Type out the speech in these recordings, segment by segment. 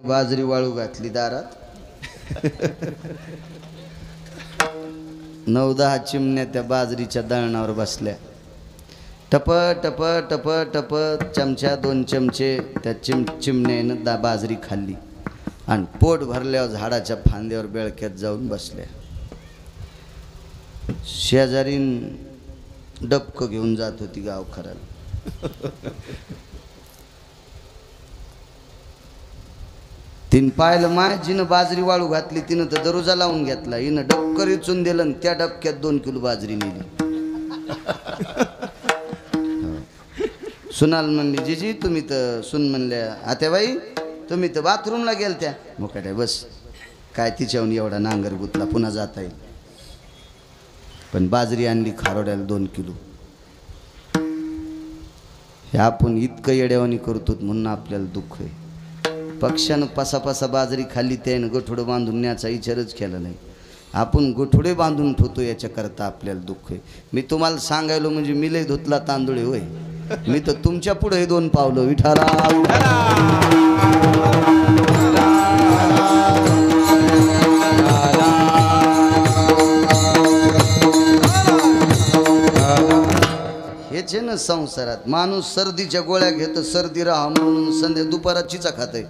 बाजरी वाळू घातली दारात 9-10 चिमण्या त्या बाजरीच्या दळणावर बसल्या टप टप टप टप चमचा 2 चमचे त्या चिमण्यानं बाजरी खाल्ली आणि पोट भरल्यावर झाडाच्या फांद्यावर बेळक्यात जाऊन बसल्या शेजारीन डबक घेऊन जात होती गावखराला तीन पाहिलं माझीनं बाजरी वाळू घातली तिनं तर दरोजा लावून घेतला हिनं डबकर इचून दिलं आणि त्या डबक्यात 2 किलो बाजरी नेली सुनाल म्हणली जीजी तुम्ही तर सुन म्हणल्या आत्याबाई तुम्ही तर बाथरूमला गेलत्या मोकाट्या बस काय तिच्याहून एवढा नांगर गुतला पुन्हा जाता येईल पण बाजरी आणली खारोड्याला 2 किलो हे आपण इतकं येड्यावानी करतो म्हणून आपल्याला दुःख आहे पक्ष्यानं पासा बाजरी खाल्ली त्यानं गोठोडं बांधून न्यायचा विचारच केला नाही आपण गोठोडे बांधून ठेवतो याच्याकरता आपल्याला दुःख आहे मी तुम्हाला सांगायलो म्हणजे मी लय धुतला तांदूळ होय मी तर तुमच्या पुढे 2 पावलं विठाला हेच आहे ना संसारात माणूस सर्दीच्या गोळ्या घेतो सर्दी राहा म्हणून संध्या दुपाराचीचा खाते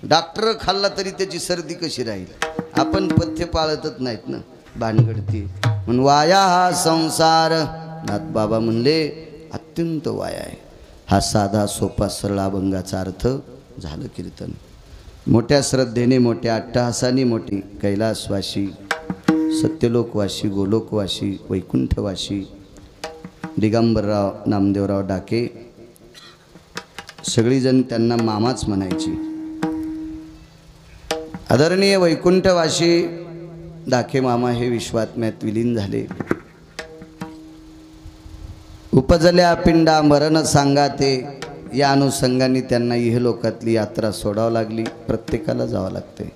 डॉक्टर खाल्ला तरी त्याची सर्दी कशी राहील आपण पथ्य पाळतच नाहीत ना भानगडती म्हणून वाया हा संसार नाथ बाबा म्हणले अत्यंत वाया आहे हा साधा सोपा सरळ अभंगाचा अर्थ झालं कीर्तन मोठ्या श्रद्धेने मोठ्या अट्टहासाने मोठी कैलासवासी सत्यलोकवासी गोलोकवासी वैकुंठवासी दिगंबरराव नामदेवराव डाके सगळीजण त्यांना मामाच म्हणायची आदरणीय वैकुंठवासी डाके मामा हे विश्वात्म्यात विलीन झाले उपजल्या पिंडा मरण सांगाते या अनुषंगाने त्यांना इहलोकातली यात्रा सोडावं लागली प्रत्येकाला जावं लागते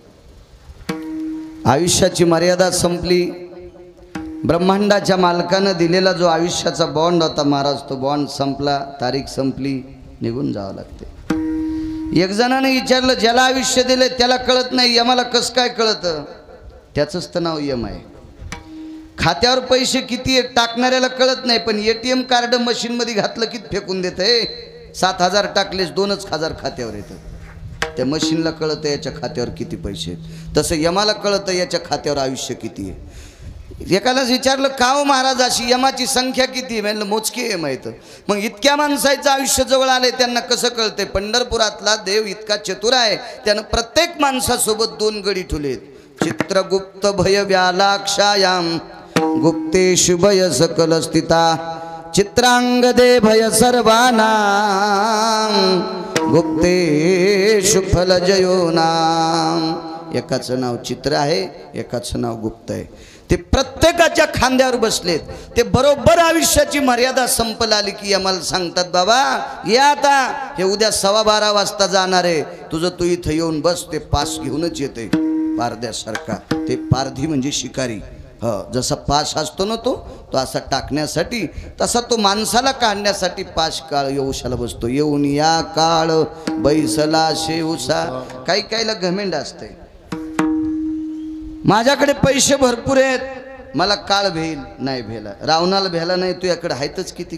आयुष्याची मर्यादा संपली ब्रह्मांडाच्या मालकानं दिलेला जो आयुष्याचा बॉन्ड होता महाराज तो बॉन्ड संपला तारीख संपली निघून जावं लागते एक जणाने विचारलं ज्याला आयुष्य दिले त्याला कळत नाही यमाला कसं काय कळतं त्याचंच तर नाव यम आहे खात्यावर पैसे किती आहेत टाकणाऱ्याला कळत नाही पण ATM कार्ड मशीनमध्ये घातलं की फेकून देतं 7,000 टाकलेस 2,000 खात्यावर येतं त्या मशीनला कळतं याच्या खात्यावर किती पैसे आहेत तसं यमाला कळतं याच्या खात्यावर आयुष्य किती आहे एकालाच विचारलं का हो महाराज अशी यमाची संख्या किती म्हणलं मोजके यम आहेत मग इतक्या माणसाचं आयुष्य जवळ आले त्यांना कसं कळते पंढरपुरातला देव इतका चतुर आहे त्यानं प्रत्येक माणसासोबत 2 गडी ठेवलेत चित्रगुप्त भय व्यालाक्षायाम गुप्तेश भय सकल स्थिता चित्रांगदे भय सर्वानां गुप्तेश फल जयो नाम एकाचं नाव चित्र आहे एकाचं नाव गुप्त आहे ते प्रत्येकाच्या खांद्यावर बसलेत ते बरोबर आयुष्याची मर्यादा संपल आली की आम्हाला सांगतात बाबा या आता हे उद्या 12:15 वाजता जाणार आहे तुझं तू इथं येऊन बस ते पास घेऊनच येते पारद्यासारखा ते पारधी म्हणजे शिकारी जसा पास असतो ना तो असा टाकण्यासाठी तसा तो माणसाला काढण्यासाठी पास काळ येऊशाला बसतो येऊन या काळ बैसला शेवसा काही काहीला घमेंड असते माझ्याकडे पैसे भरपूर आहेत मला काळ भेल नाही भेला रावणाला भेला नाही तुझ्याकडे आहेतच किती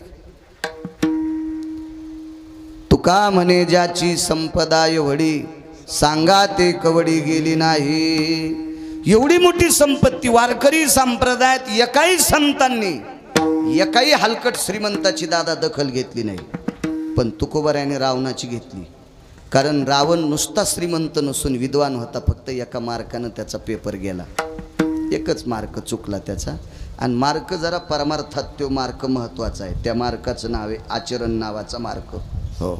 तुका म्हणे ज्याची संपदा एवढी सांगा ते कवडी गेली नाही एवढी मोठी संपत्ती वारकरी संप्रदायात एकाही संतांनी एकाही हलकट श्रीमंताची दादा दखल घेतली नाही पण तुकोबारायाने रावणाची घेतली कारण रावण नुसता श्रीमंत नसून विद्वान होता फक्त एका मार्कानं त्याचा पेपर गेला एकच मार्क चुकला त्याचा आणि मार्क जरा परमार्थात तो मार्क महत्त्वाचा आहे त्या मार्काचं नाव आहे आचरण नावाचा मार्क हो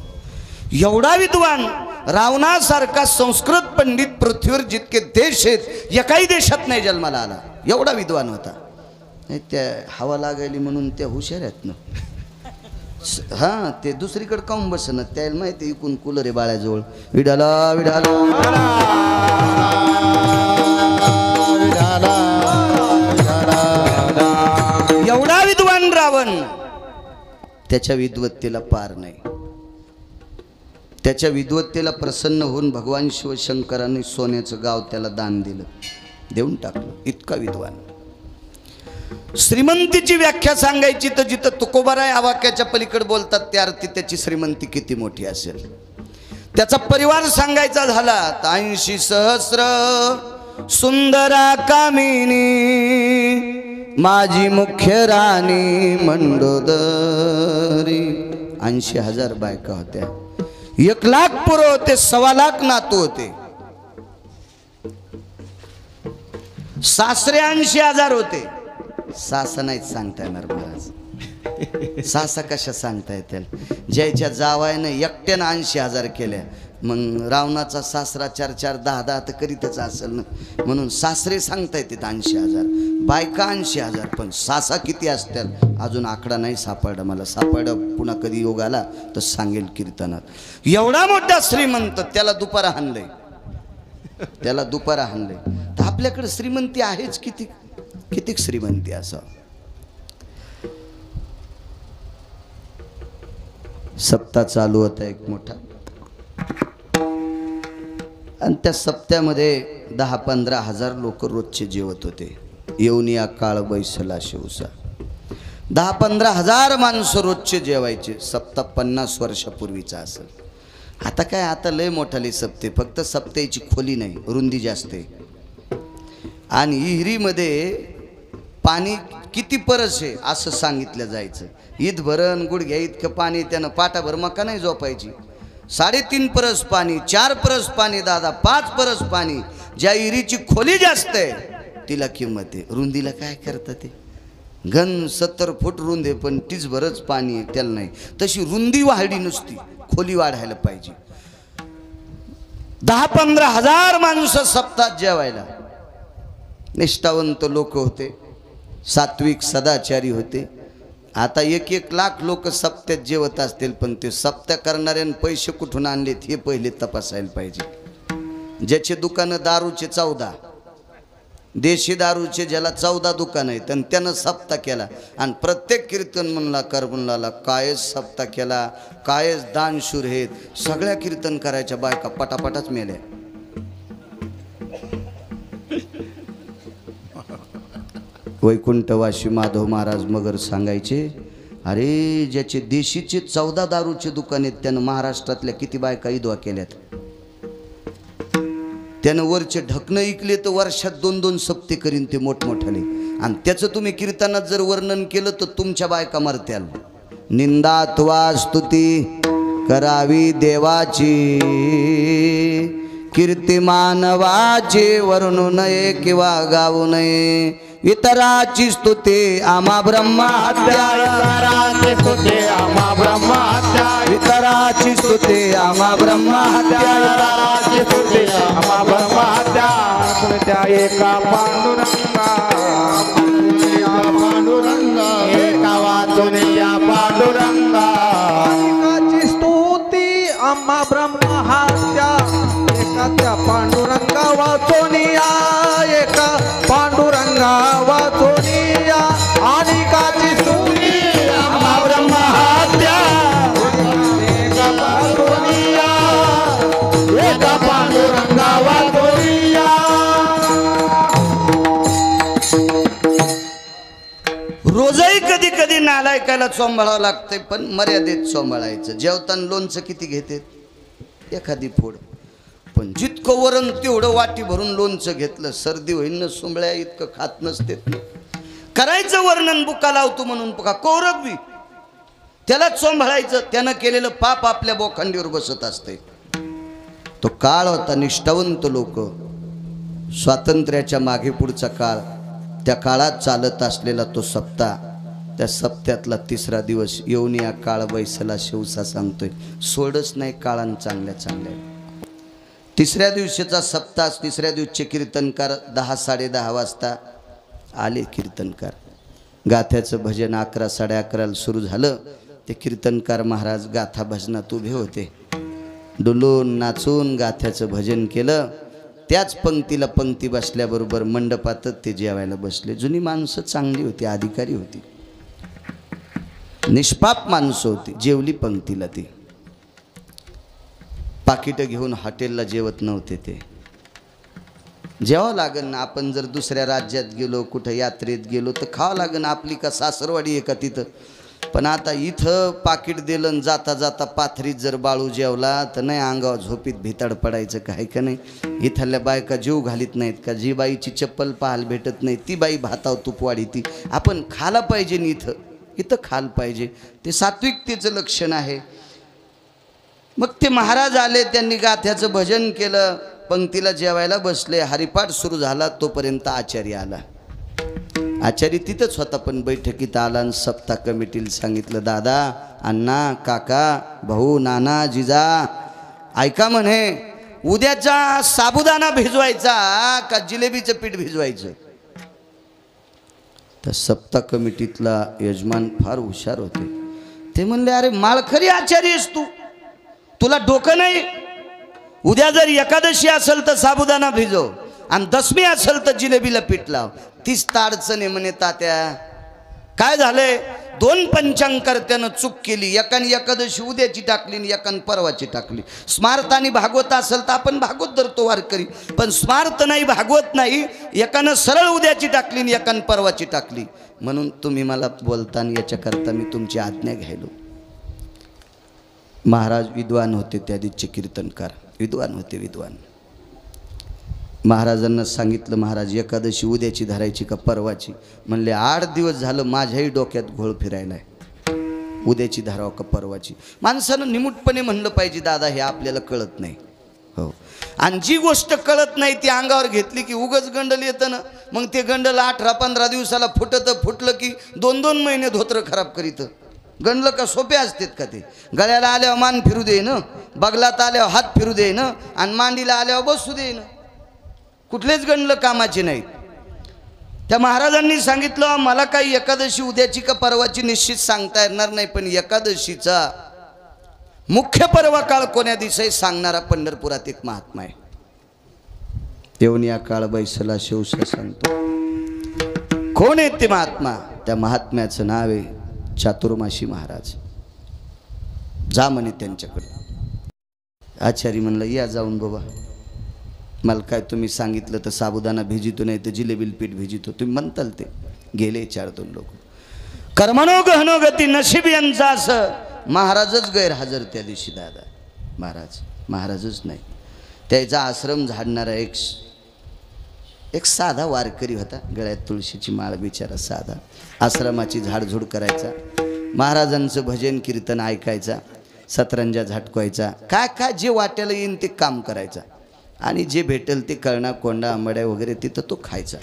एवढा विद्वान रावणासारखा संस्कृत पंडित पृथ्वीवर जितके देश आहेत एकाही देशात नाही जन्माला आला एवढा विद्वान होता नाही त्या हवा लागायली म्हणून त्या हुशार आहेत ना हां ते दुसरीकडे काऊन बसणं त्याला माहिती इकून कूलर आहे बाळ्याजवळ विडाला विडाला एवढा विद्वान रावण त्याच्या विद्वत्तेला पार नाही त्याच्या विद्वत्तेला प्रसन्न होऊन भगवान शिवशंकरांनी सोन्याचं गाव त्याला दान दिलं, देऊन टाकलं. इतका विद्वान. श्रीमंतीची व्याख्या सांगायची तर जिथं तुकोबाराय आवाक्याच्या पलीकडे बोलतात त्या अर्थी त्याची श्रीमंती किती मोठी असेल. त्याचा परिवार सांगायचा झाला तर 80 सहस्र सुंदरा कामिनी माझी मुख्य राणी मंडोदरी. 80,000 बायका होत्या, 1 लाख पुरं होते, 1.25 लाख नातू होते. सासरे 80,000 होते. सासा नाहीच सांगता येणार महाराज. सासा कशा सांगता येतील. ज्याच्या जावायनं एकट्यानं 80,000 केल्या, मग रावणाचा सासरा 4-4, 10-10 तर करीतच असेल ना. म्हणून सासरे सांगता येतात 80,000, बायका 80,000. पण सासा किती असतील अजून आकडा नाही सापडला मला. सापडलं पुन्हा कधी योग आला तर सांगेल कीर्तनात. एवढा मोठा श्रीमंत, त्याला दुपारा हाणलंय, त्याला दुपारा हाणलंय. तर आपल्याकडे श्रीमंती आहेच किती, किती श्रीमंती. असं सप्ताह चालू होता एक मोठा, आणि त्या सप्त्यामध्ये 10-15 हजार लोक रोजचे जेवत होते. येऊन या काळ बैसला शिवसा. 10-15 हजार माणसं रोजचे जेवायचे. सप्ताह 50 वर्षापूर्वीचा असेल. आता काय, आता लय मोठाली सप्ते, फक्त सप्त्याची खोली नाही, रुंदी जास्त आहे. आणि विहिरीमध्ये पाणी किती परस आहे असं सांगितलं जायचं. ईद भरण गुडघ्या इतकं पाणी, त्यानं पाटाभर मका नाही झोपायची. 3.5 परस पाणी, 4 परस पाणी, दादा 5 परस पाणी. ज्या विहिरीची खोली जास्त आहे तिला किंमत आहे. रुंदीला काय करतात ते, घन 70 फूट रुंद आहे पण तीच भरच पाणी आहे, त्याला नाही. तशी रुंदी वाढली नुसती, खोली वाढायला पाहिजे. 10-15 हजार माणसं सप्ताहात जेवायला. निष्ठावंत लोक होते, सात्विक सदाचारी होते. आता 1-1 लाख लोक सप्त्यात जेवत असतील, पण ते सप्त्या करणाऱ्यानं पैसे कुठून आणलेत हे पहिले तपासायला पाहिजे. ज्याचे दुकानं दारूचे 14, देशी दारूचे ज्याला 14 दुकान आहेत, आणि त्यानं सप्ताह केला. आणि प्रत्येक कीर्तन म्हणला करबुनला कायच सप्ताह केला, कायच दानशूर आहेत. सगळ्या कीर्तन करायच्या बायका पटापटाच मेल्या. वैकुंठवासी माधव महाराज मगर सांगायचे, अरे ज्याचे देशीचे 14 दारूचे दुकान आहेत त्यानं महाराष्ट्रातल्या किती बायका विधवा केल्यात. त्यानं वरचे ढकणं ऐकले तर वर्षात 2-2 सप्ते करीन ते मोठमोठाले. आणि त्याचं तुम्ही कीर्तनात जर वर्णन केलं तर तुमच्या बायका मरत्याल. निंदात्वा स्तुती करावी देवाची, कीर्ती मानवाची वरणू नये किंवा गाऊ नये. इतराची स्तुती आम्हा ब्रह्महत्या, इतराची स्तुती आम्हा ब्रह्महत्या, इतराची स्तुती आम्हा ब्रह्महत्या, इतराची स्तुती आम्हा ब्रह्महत्या. त्या एका पांडुरंगा, पांडुरंगा एका वाचून या पांडुरंगा. एकाची स्तुती आम्हा ब्रह्महत्या, एका त्या पांडुरंगा वाचून या, एका पांडुरंगा वाचून या. अनेकाची स्तुती आम्हा ब्रह्महत्या, एका वाचून या, एका पांडुरंगा वाचून या. रोजही कधी कधी नालायकाला चोंबाळावं लागतंय, पण मर्यादेत चोंबाळायचं. जेवताना लोणचं किती घेते, एखादी फोड. पण जितकं वरण तेवढं वाटी भरून लोणचं घेतलं, सर्दी होईन न सुंबळ्या इतकं खात नसते. करायचं वर्णन बुका लावतो म्हणून पुका कौरक बी त्याला चोंभाळायचं. त्यानं केलेलं पाप आपल्या बोखंडीवर बसत असते. तो काळ होता निष्ठावंत लोक, स्वातंत्र्याच्या मागे पुढचा काळ, त्या काळात चालत असलेला तो सप्ताह. त्या सप्त्यातला 3रा दिवस येऊन या काळ बैसला शिवसा सांगतोय. सोडच नाही काळान चांगल्या चांगल्या. 3ऱ्या दिवशीचा सप्ताह, 3ऱ्या दिवशीचे कीर्तनकार 10-10:30 वाजता आले. कीर्तनकार गाथ्याचं भजन 11-11:30 सुरू झालं. ते कीर्तनकार महाराज गाथा भजनात उभे होते. डुलून नाचून गाथ्याचं भजन केलं. त्याच पंक्तीला पंक्ती बसल्याबरोबर मंडपातच ते जेवायला बसले. जुनी माणसं चांगली होती, अधिकारी होती, निष्पाप माणसं होती. जेवली पंक्तीला ती. पाकिटं घेऊन हॉटेलला जेवत नव्हते ते. जेवावं लागेल ना, आपण जर दुसऱ्या राज्यात गेलो, कुठं यात्रेत गेलो तर खावं लागेल. आपली का सासरवाडी आहे का तिथं? पण आता इथं पाकिट दिलं, जाता जाता पाथरीत जर बाळू जेवला तर नाही अंगावर झोपीत भिताड पडायचं काय का नाही. इथल्या बायका जीव घालीत नाहीत का? जी बाईची चप्पल पाहायला भेटत नाही ती बाई भाताव तुपवाडी ती. आपण खाला पाहिजे नि इथं खाल पाहिजे. ते सात्विकतेचं लक्षण आहे. मग ते महाराज आले, त्यांनी गाथ्याचं भजन केलं, पंक्तीला जेवायला बसले, हरिपाठ सुरू झाला. तोपर्यंत आचार्य आला. आचार्य तिथंच होता पण बैठकीत आला आणि सप्ताह कमिटीला सांगितलं, दादा, अण्णा, काका, भाऊ, नाना, जिजा, ऐका म्हणे, उद्याचा साबुदाणा भिजवायचा का जिलेबीचं पीठ भिजवायचं? तर सप्ताह कमिटीतला यजमान फार हुशार होते. ते म्हणले, अरे माळखरी आचार्य आहेस तू, तुला डोकं नाही? उद्या जर एकादशी असेल तर साबुदाणा भिजव आणि दशमी असेल तर जिलेबीला पीठ लाव. तीच अडचण आहे म्हणे तात्या. काय झालंय, दोन पंचांगकर्त्यानं चूक केली. एकाने एकादशी उद्याची टाकली आणि एकाने परवाची टाकली. स्मार्त आणि भागवत असेल तर आपण भागवत धरतो वारकरी, पण स्मार्त नाही, भागवत नाही. एकानं सरळ उद्याची टाकली आणि एकाने परवाची टाकली. म्हणून तुम्ही मला बोलताना याच्याकरता मी तुमची आज्ञा घ्यायलो. महाराज विद्वान होते, त्या दिवशी कीर्तनकार विद्वान होते, विद्वान. महाराजांना सांगितलं, महाराज एकादशी उद्याची धरायची का परवाची? म्हणले 8 दिवस झालं माझ्याही डोक्यात घोळ फिरायलाय, उद्याची धराव का परवाची. माणसानं निमूटपणे म्हणलं पाहिजे, दादा हे आपल्याला कळत नाही. हो, आणि जी गोष्ट कळत नाही ती अंगावर घेतली की उगच गंडल येतं ना. मग ते गंडल 18-15 दिवसाला फुटलं की 2-2 महिने धोत्र खराब करीत. गणलं का सोपे असतात का ते? गळ्याला आल्यावर मान फिरू दे ना, बगलात आल्यावर हात फिरू दे ना, आणि मांडीला आल्यावर बसू दे ना. कुठलेच गणलं कामाचे नाहीत. त्या महाराजांनी सांगितलं, मला काही एकादशी उद्याची का परवाची निश्चित सांगता येणार नाही, पण एकादशीचा मुख्य पर्व काळ कोण्या दिवशी सांगणारा पंढरपुरात एक महात्मा आहे. येऊन या काळ बैसला शिवसा सांगतो. कोण आहे ते महात्मा? त्या महात्म्याचं नाव आहे चातुर्मासी महाराज. जा म्हणे त्यांच्याकडे. आचार्य म्हणलं, या जाऊन बाबा, मला काय तुम्ही सांगितलं तर साबुदाणा भिजितो, नाही तर जिलेबील पीठ भिजितो, तुम्ही म्हणताल ते. गेले 4-2 लोक. कर्मणो गहनो गती नशीब यांचा असं. महाराजच गैरहजर त्या दिवशी. दादा महाराजच नाही. त्याचा आश्रम झाडणारा एक साधा वारकरी होता, गळ्यात तुळशीची माळ, बिचारा साधा. आश्रमाची झाडझूड करायचा, महाराजांचं भजन कीर्तन ऐकायचा, सतरंजा झटकवायचा, काय जे वाट्याला येईन ते काम करायचा, आणि जे भेटेल ते कळणा, कोंडा, आंबड्या वगैरे तिथं तो खायचा.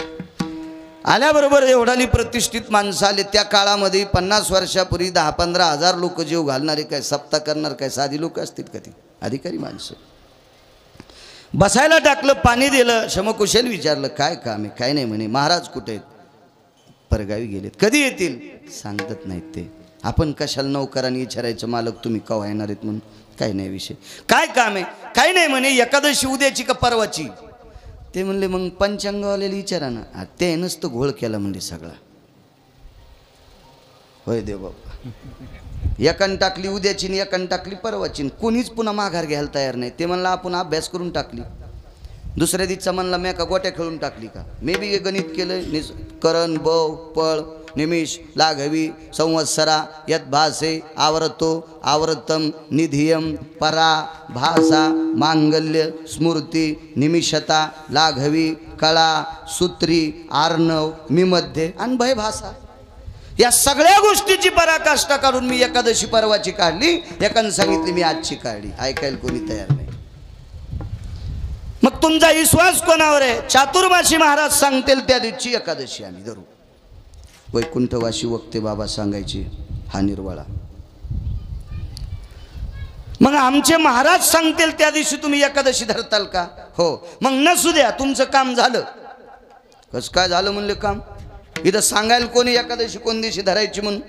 आल्याबरोबर एवढाली प्रतिष्ठित माणसं आले. त्या काळामध्ये 50 वर्षापूर्वी 10-15 हजार लोक जीव घालणारे काय सप्ताह करणार काय साधी लोक असतील का? ती अधिकारी माणसं. बसायला टाकलं, पाणी दिलं, शमकुशल विचारलं, काय काम आहे? काय नाही म्हणे. महाराज कुठे आहेत? परगावी गेलेत. कधी येतील? सांगत नाहीत ते. आपण कशाला नौकरांनी विचारायचं, मालक तुम्ही केव्हा येणार आहेत म्हणून? काय नाही विषय. काय काम आहे? काय नाही म्हणे. एकादशी उद्याची का परवाची? ते म्हणले, मग पंचांगवाल्याला विचारा ना. ते नसतं घोळ केला म्हणजे सगळा. होय देव बाबा. एकान टाकली उद्याची आणि एकान टाकली परवाची. कोणीच पुन्हा माघार घ्यायला तयार नाही. ते म्हणलं, आपण अभ्यास करून टाकली. दुसऱ्या दिवसा म्हणला, मी का गोट्या खेळून टाकली का? मी बी गणित केलं. करण, बव, पळ, निमिष, लाघवी, संवत्सरा, यत भासे, आवर्तो, आवर्तम, निधियम, परा, भाषा, मांगल्य, स्मृती, निमिषता, लाघवी, कळा, सूत्री, आर्णव, मिमध्ये आणि भय भाषा. या सगळ्या गोष्टीची पराकाष्ठा काढून मी एकादशी परवाची काढली. एकानं सांगितली मी आजची काढली. ऐकायला कोणी तयार नाही. मग तुमचा विश्वास कोणावर आहे? चातुर्मासी महाराज सांगतील त्या दिवशी एकादशी आम्ही धरू. वैकुंठवासी वक्ते बाबा सांगायचे हा निर्वाळा. मग आमचे महाराज सांगतील त्या दिवशी तुम्ही एकादशी धरताल का? हो. मग नसू द्या, तुमचं काम झालं. कसं काय झालं म्हणले काम? इथं सांगायला कोणी एकादशी कोण दिवशी धरायची म्हणून?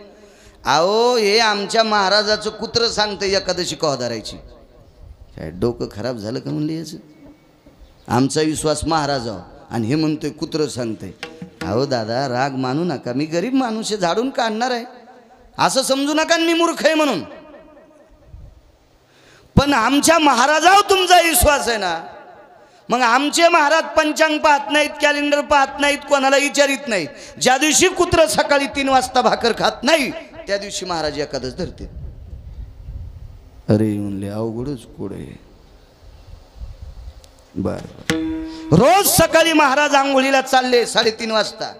अहो, हे आमच्या महाराजाचं कुत्र सांगतं एकादशी केव्हा धरायची. काय डोकं खराब झालं का म्हणले याचं? आमचा विश्वास महाराजावर आणि हे म्हणतोय कुत्र सांगतंय. अहो दादा, राग मानू नका. मी गरीब माणूस आहे, झाडून काढणार आहे. असं समजू नका मी मूर्ख आहे म्हणून. पण आमच्या महाराजावर तुमचा विश्वास आहे ना, मग आमचे महाराज पंचांग पाहत नाहीत, कॅलेंडर पाहत नाहीत, कोणाला विचारित नाहीत. ज्या दिवशी कुत्र सकाळी 3 वाजता भाकर खात नाही त्या दिवशी महाराज एकादश धरते. अरे म्हणले अवघडच कुठे. बर रोज सकाळी महाराज आंघोळीला चालले 3:30 वाजता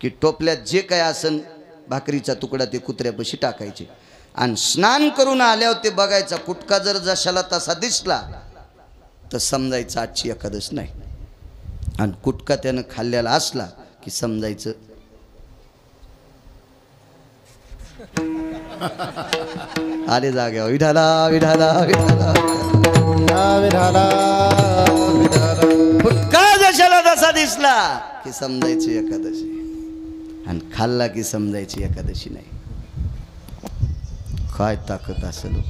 की टोपल्यात जे काय असन भाकरीचा तुकडा ते कुत्र्यापाशी टाकायचे आणि स्नान करून आल्यावर ते बघायचा. कुटका जर जशाला तसा दिसला तर समजायचं आजची एकादश नाही, आणि कुटका त्यानं खाल्ल्याला असला की समजायचं आले जाग्यावर विठाला विठाला विठाला विठाला. कुटका जशाला तसा दिसला की समजायची एकादशी, आणि खाल्ला की समजायची एकादशी नाही. काय ताकद असेल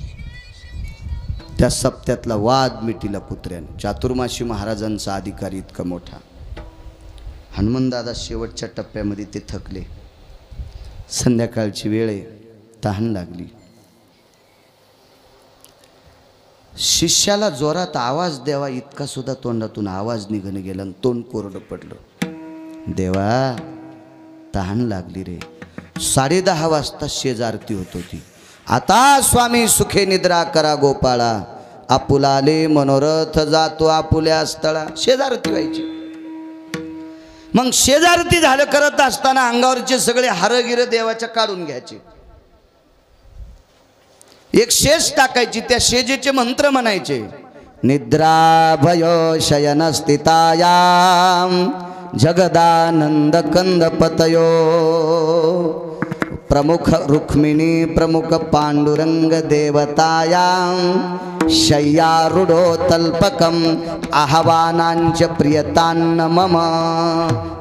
त्या सप्त्यातला वाद मिटीला कुत्र्याने. चातुर्माशी महाराजांचा अधिकारी इतका मोठा. हनुमंतदादा शेवटच्या टप्प्यामध्ये ते थकले. संध्याकाळची वेळ आहे, तहान लागली. शिष्याला जोरात आवाज द्यावा इतका सुद्धा तोंडातून आवाज निघून गेला आणि तोंड कोरडं पडलं. देवा तहान लागली रे. 10:30 वाजता शेजारती होत होती. आता स्वामी सुखे निद्रा करा गोपाळा, आपुलाले मनोरथ जातो आपुल्या स्थळा. शेजारती व्हायची. मग शेजारती झालं करत असताना अंगावरचे सगळे हारगिर देवाच्या काढून घ्यायचे. एक शेज टाकायची, त्या शेजेचे मंत्र म्हणायचे. निद्रा भयो शयन स्थितायाम जगदानंद कंद पतयो, प्रमुख रुक्मिणी प्रमुख पांडुरंग देवतायां शय्यारूढो तल्पकम आह्वानांच प्रियतान्न मम.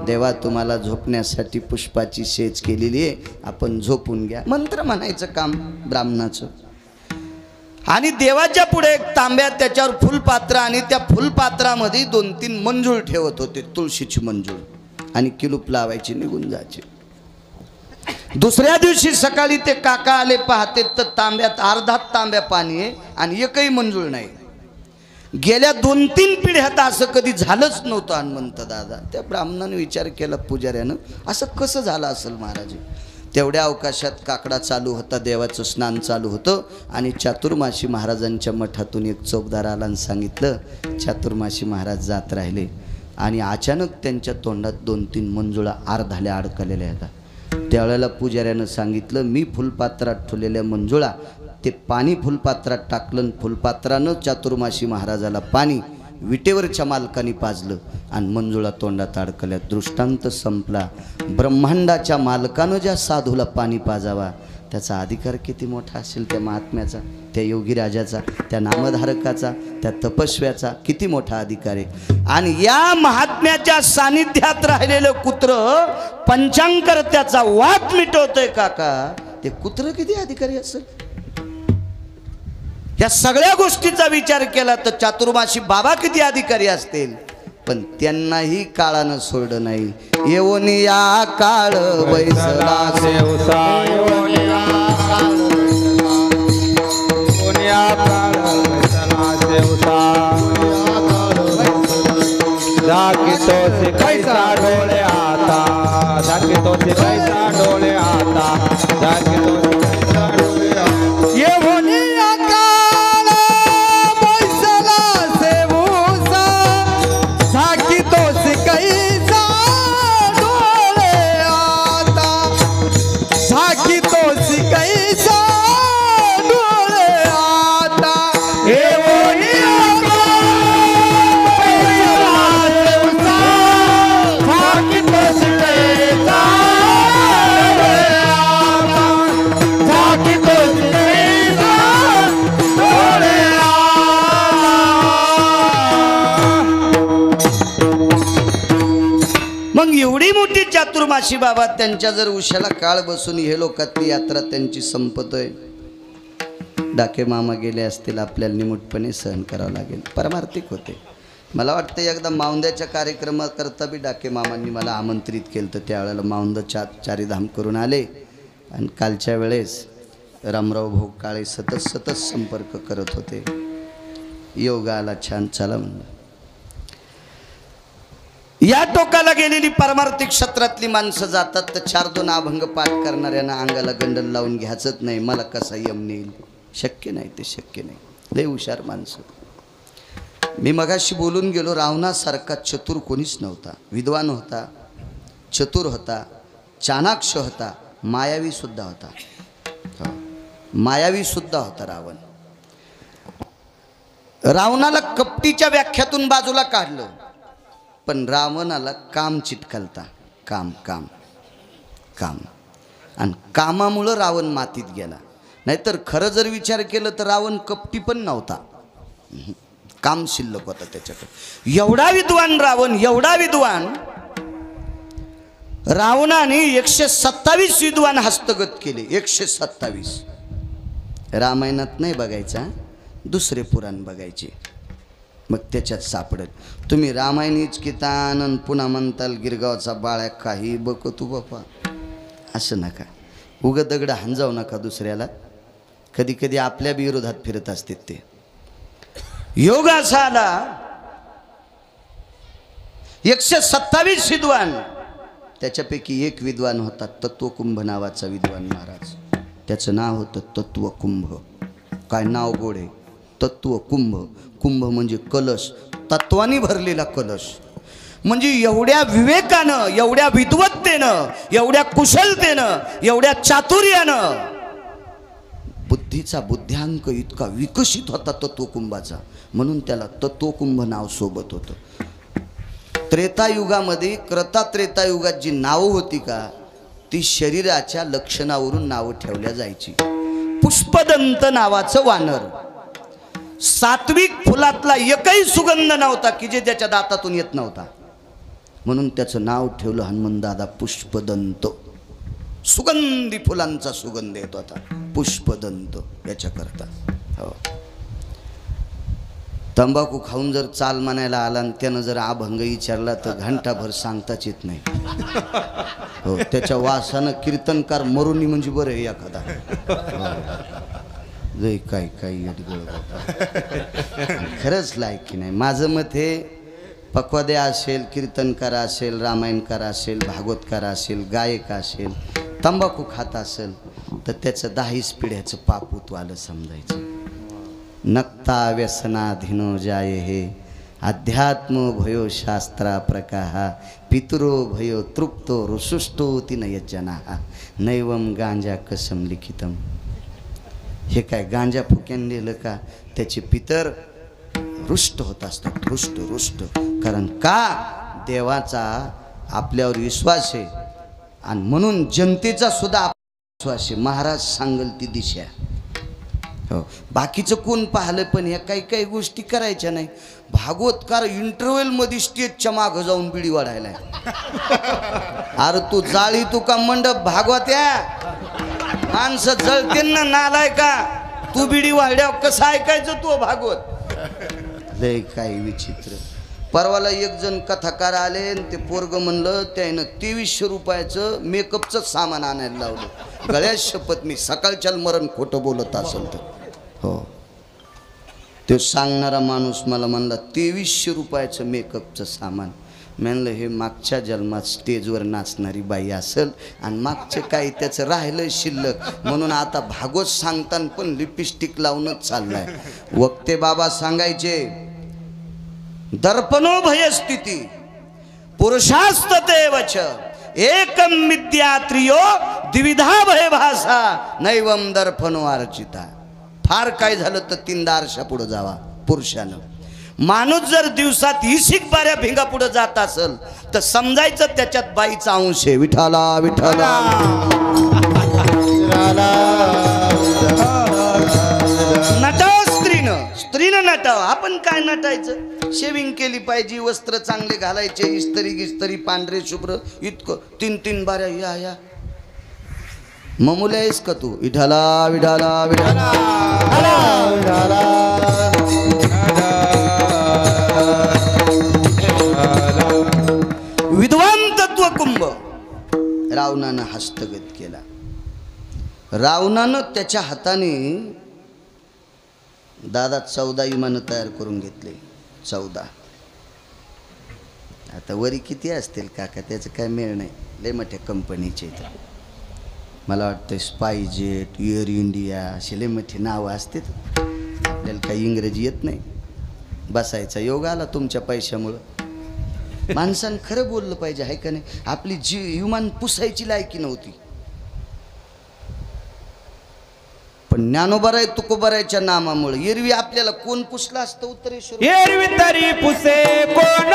देवा तुम्हाला झोपण्यासाठी पुष्पाची शेज केलेली आहे, आपण झोपून घ्या. मंत्र म्हणायचं काम ब्राह्मणाचं. आणि देवाच्या पुढे एक तांब्यात त्याच्यावर फुलपात्र, आणि त्या फुलपात्रामध्ये 2-3 मंजूळ ठेवत होते, तुळशीची मंजूळ, आणि किलूप लावायची, निघून जायचे. दुसऱ्या दिवशी सकाळी ते काका आले पाहते तर तांब्यात अर्धा तांब्या पाणी आहे आणि एकही मंजूळ नाही. गेल्या 2-3 पिढ्यात असं कधी झालंच नव्हतं. हनुमंत दादा त्या ब्राह्मणाने विचार केला, पुजाऱ्यानं, असं कसं झालं असेल महाराज. तेवढ्या अवकाशात काकडा चालू होता, देवाचं स्नान चालू होतं, आणि चातुर्माशी महाराजांच्या मठातून एक चौकदार आला आणि सांगितलं चातुर्माशी महाराज जात राहिले, आणि अचानक त्यांच्या तोंडात 2-3 मंजुळा अर्धाल्या अडकलेल्या आहेत. त्यावेळेला पुजाऱ्यानं सांगितलं, मी फुलपात्रात ठेवलेल्या मंजुळा ते पाणी फुलपात्रात टाकलं, फुलपात्रानं चातुर्माशी महाराजाला पाणी विटेवरच्या मालकाने पाजलं आणि मंजुळा तोंडात अडकल्या. दृष्टांत संपला. ब्रह्मांडाच्या मालकानं ज्या साधूला पाणी पाजावा त्याचा अधिकार किती मोठा असेल, त्या महात्म्याचा, त्या योगीराजाचा, त्या नामधारकाचा, त्या तपस्व्याचा किती मोठा अधिकार आहे. आणि या महात्म्याच्या सानिध्यात राहिलेलं कुत्र पंचांगकर्त्याचा वाद मिटवतोय काका, ते कुत्र किती अधिकारी असेल. या सगळ्या गोष्टीचा विचार केला तर चातुर्माशी बाबा किती अधिकारी असतील. पण त्यांनाही काळानं सोडलं नाही. येवनिया काळ बैसला सेवसा, येवनिया काळ बैसला सेवसा, जाकी तो से कैसा डोळे आता, जाकी तो से कैसा डोळे आता, जाकी तो से कैसा डोळे आता. येवनिया काळ बैसला सेवसा, जाकी तो से कैसा डोळे आता, जाकी तो से कैसा डोळे आता. येवनिया एवढी मोठी चातुर्माशी बाबा त्यांच्या जर उशाला काळ बसून हे लोकातली यात्रा त्यांची संपतोय. डाके मामा गेले असतील, आपल्याला निमूटपणे सहन करावं लागेल. परमार्थिक होते. मला वाटतं एकदा माऊंद्याच्या कार्यक्रमाकरता बी डाके मामांनी मला आमंत्रित केलं, तर त्यावेळेला माऊंद चारीधाम करून आले. आणि कालच्या वेळेस रामराव भाऊ काळे सतत संपर्क करत होते. योगाला छान चला म्हणलं. या टोकाला गेलेली पारमार्थिक क्षेत्रातली माणसं जातात तर 4-2 अभंग पाठ करणाऱ्यांना अंगाला गंडल लावून घ्यायचंच नाही. मला कसा यम नेईल, शक्य नाही, ते शक्य नाही. लय हुशार माणसं. मी मगाशी बोलून गेलो, रावणासारखा चतुर कोणीच नव्हता. विद्वान होता, चतुर होता, चाणाक्ष होता, मायावी सुद्धा होता. मायावी सुद्धा होता रावण. रावणाला कपटीच्या व्याख्यातून बाजूला काढलं, पण रावणाला काम चिटकलता. काम काम काम आणि कामामुळं रावण मातीत गेला. नाहीतर खरं जर विचार केलं तर रावण कपटी पण नव्हता. काम शिल्लक होता त्याच्याकडे. एवढा विद्वान रावण, एवढा विद्वान. रावणाने 127 विद्वान हस्तगत केले. 127. रामायणात नाही बघायचा, दुसरे पुराण बघायचे, मग त्याच्यात सापडेल. तुम्ही रामायणीच कितान पुन्हा म्हणताल गिरगावचा बाळ्या काही बघ तू बापा. असं नका, उग दगड हांजाव नका दुसऱ्याला. कधी कधी आपल्या विरोधात फिरत असते ते. योग असा आला 127 विद्वान. त्याच्यापैकी एक विद्वान होता तत्वकुंभ नावाचा विद्वान महाराज. त्याचं नाव होतं तत्वकुंभ. काय नाव गोड आहे, तत्वकुंभ. कुंभ म्हणजे कलश, तत्वानी भरलेला कलश. म्हणजे एवढ्या विवेकानं, एवढ्या विद्वत्तेनं, एवढ्या कुशलतेनं, एवढ्या चातुर्यानं बुद्धीचा बुद्ध्यांक इतका विकसित होता तत्वकुंभाचा, म्हणून त्याला तत्वकुंभ नाव सोबत होतं. त्रेतायुगामध्ये, त्रेतायुगात जी नावं होती का, ती शरीराच्या लक्षणावरून नावं ठेवल्या जायची. पुष्पदंत नावाचं वानर, सात्विक फुलातला एकही सुगंध नव्हता की जे त्याच्या दातातून येत नव्हता, म्हणून त्याचं नाव ठेवलं हनुमंतदादा पुष्पदंत. सुगंधी फुलांचा सुगंध येत होता, पुष्पदंत याच्याकरता. हो. तंबाखू खाऊन जर चाल म्हणायला आला आणि त्यानं जर अभंग विचारला तर घंटाभर सांगताच येत नाही. हो, त्याच्या वासानं कीर्तनकार मरुनी म्हणजे बरं आहे एखादा. लय काय काय खरंच लायकी नाही. माझं मत हे, पक्वाद्या असेल, कीर्तनकार असेल, रामायणकार असेल, भागवतकार असेल, गायक असेल, तंबाखू खात असेल तर त्याचं 10 पिढ्याचं पापूत आलं समजायचं. नक्ता व्यसनाधीनो जाय हे अध्यात्म भयो शास्त्रा प्रकाहा पितरो भयो तृप्तो रुसुष्टो तिनयजना नैवम गांजा कसम लिखितम. हे काय गांजा फुक्यान लिहिलं का त्याचे पितर रुष्ट होत असतात. रुष्ट रुष्ट. कारण का देवाचा आपल्यावर विश्वास आहे आणि म्हणून जनतेचा सुद्धा विश्वास आहे. महाराज सांगल ती दिशा. हो, बाकीचं कोण पाहिलं, पण ह्या काही काही गोष्टी करायच्या नाही. भागवतकार इंटरव्हल मध्ये स्टेजच्या मागं जाऊन बिडी वाढायला. अरे तू जाळी तू का मंडप भागवत्या, माणसं जळते ना नालाय का. तू बिडी वाढल्यावर कसं ऐकायचं तू भागवत. लय काही विचित्र. परवाला एक जण कथाकार आले आणि ते पोरग म्हणलं त्यानं 2300 रुपयाचं मेकअपचं सामान आणायला लावलं. गळ्यात शपथ मी सकाळच्या मरण खोटं बोलत असेल तर. हो, तो सांगणारा माणूस मला म्हणला 2300 रुपयाचं मेकअपचं सामान. म्हणलं हे मागच्या जन्मात स्टेजवर नाचणारी बाई असेल आणि मागचं काही त्याचं राहिलं शिल्लक, म्हणून आता भागवत सांगताना पण लिपस्टिक लावूनच चाललाय. वक्ते बाबा सांगायचे दर्पणो भयस्थिती पुरुषास्ततेवच एकम मिथ्यात्रियो द्विविधा भयभासा नैवम दर्पणो अर्चिता. फार काय झालं तर 3 आरशा पुढे जावा पुरुषानं. माणूस जर दिवसात 20 बाऱ्या भिंगा पुढे जात असेल तर समजायचं त्याच्यात बाईचा अंश आहे. विठाला विठाला नटाव स्त्रीनं नटाव. आपण काय नटायचं, शेविंग केली पाहिजे, वस्त्र चांगले घालायचे, इस्त्री गिस्त्री पांढरे शुभ्र, इतकं 3 बाऱ्या. या ममुल्या आहेस का तू. विठाला विठाला विठाला विठाला. विद्वान तत्वकुंभ रावणानं हस्तगत केला. रावणानं त्याच्या हाताने दादा 14 विमानं तयार करून घेतले. 14. आता वरी किती असतील काका त्याचं काय मेळ नाही. लय मोठ्या कंपनीचे मला वाटतं स्पाईजेट, एअर इंडिया असे लय मोठी नावं असतात. आपल्याला काही इंग्रजी येत नाही. बसायचा योग आला तुमच्या पैशामुळं. माणसानं खरं बोललं पाहिजे आहे का नाही. आपली जी विमान पुसायची लायकी नव्हती. पण ज्ञानोबाराय तुकोबारायच्या नामामुळे एरवी आपल्याला कोण पुसला असतं उत्तरेश्वर. एरवी तरी पुसे कोण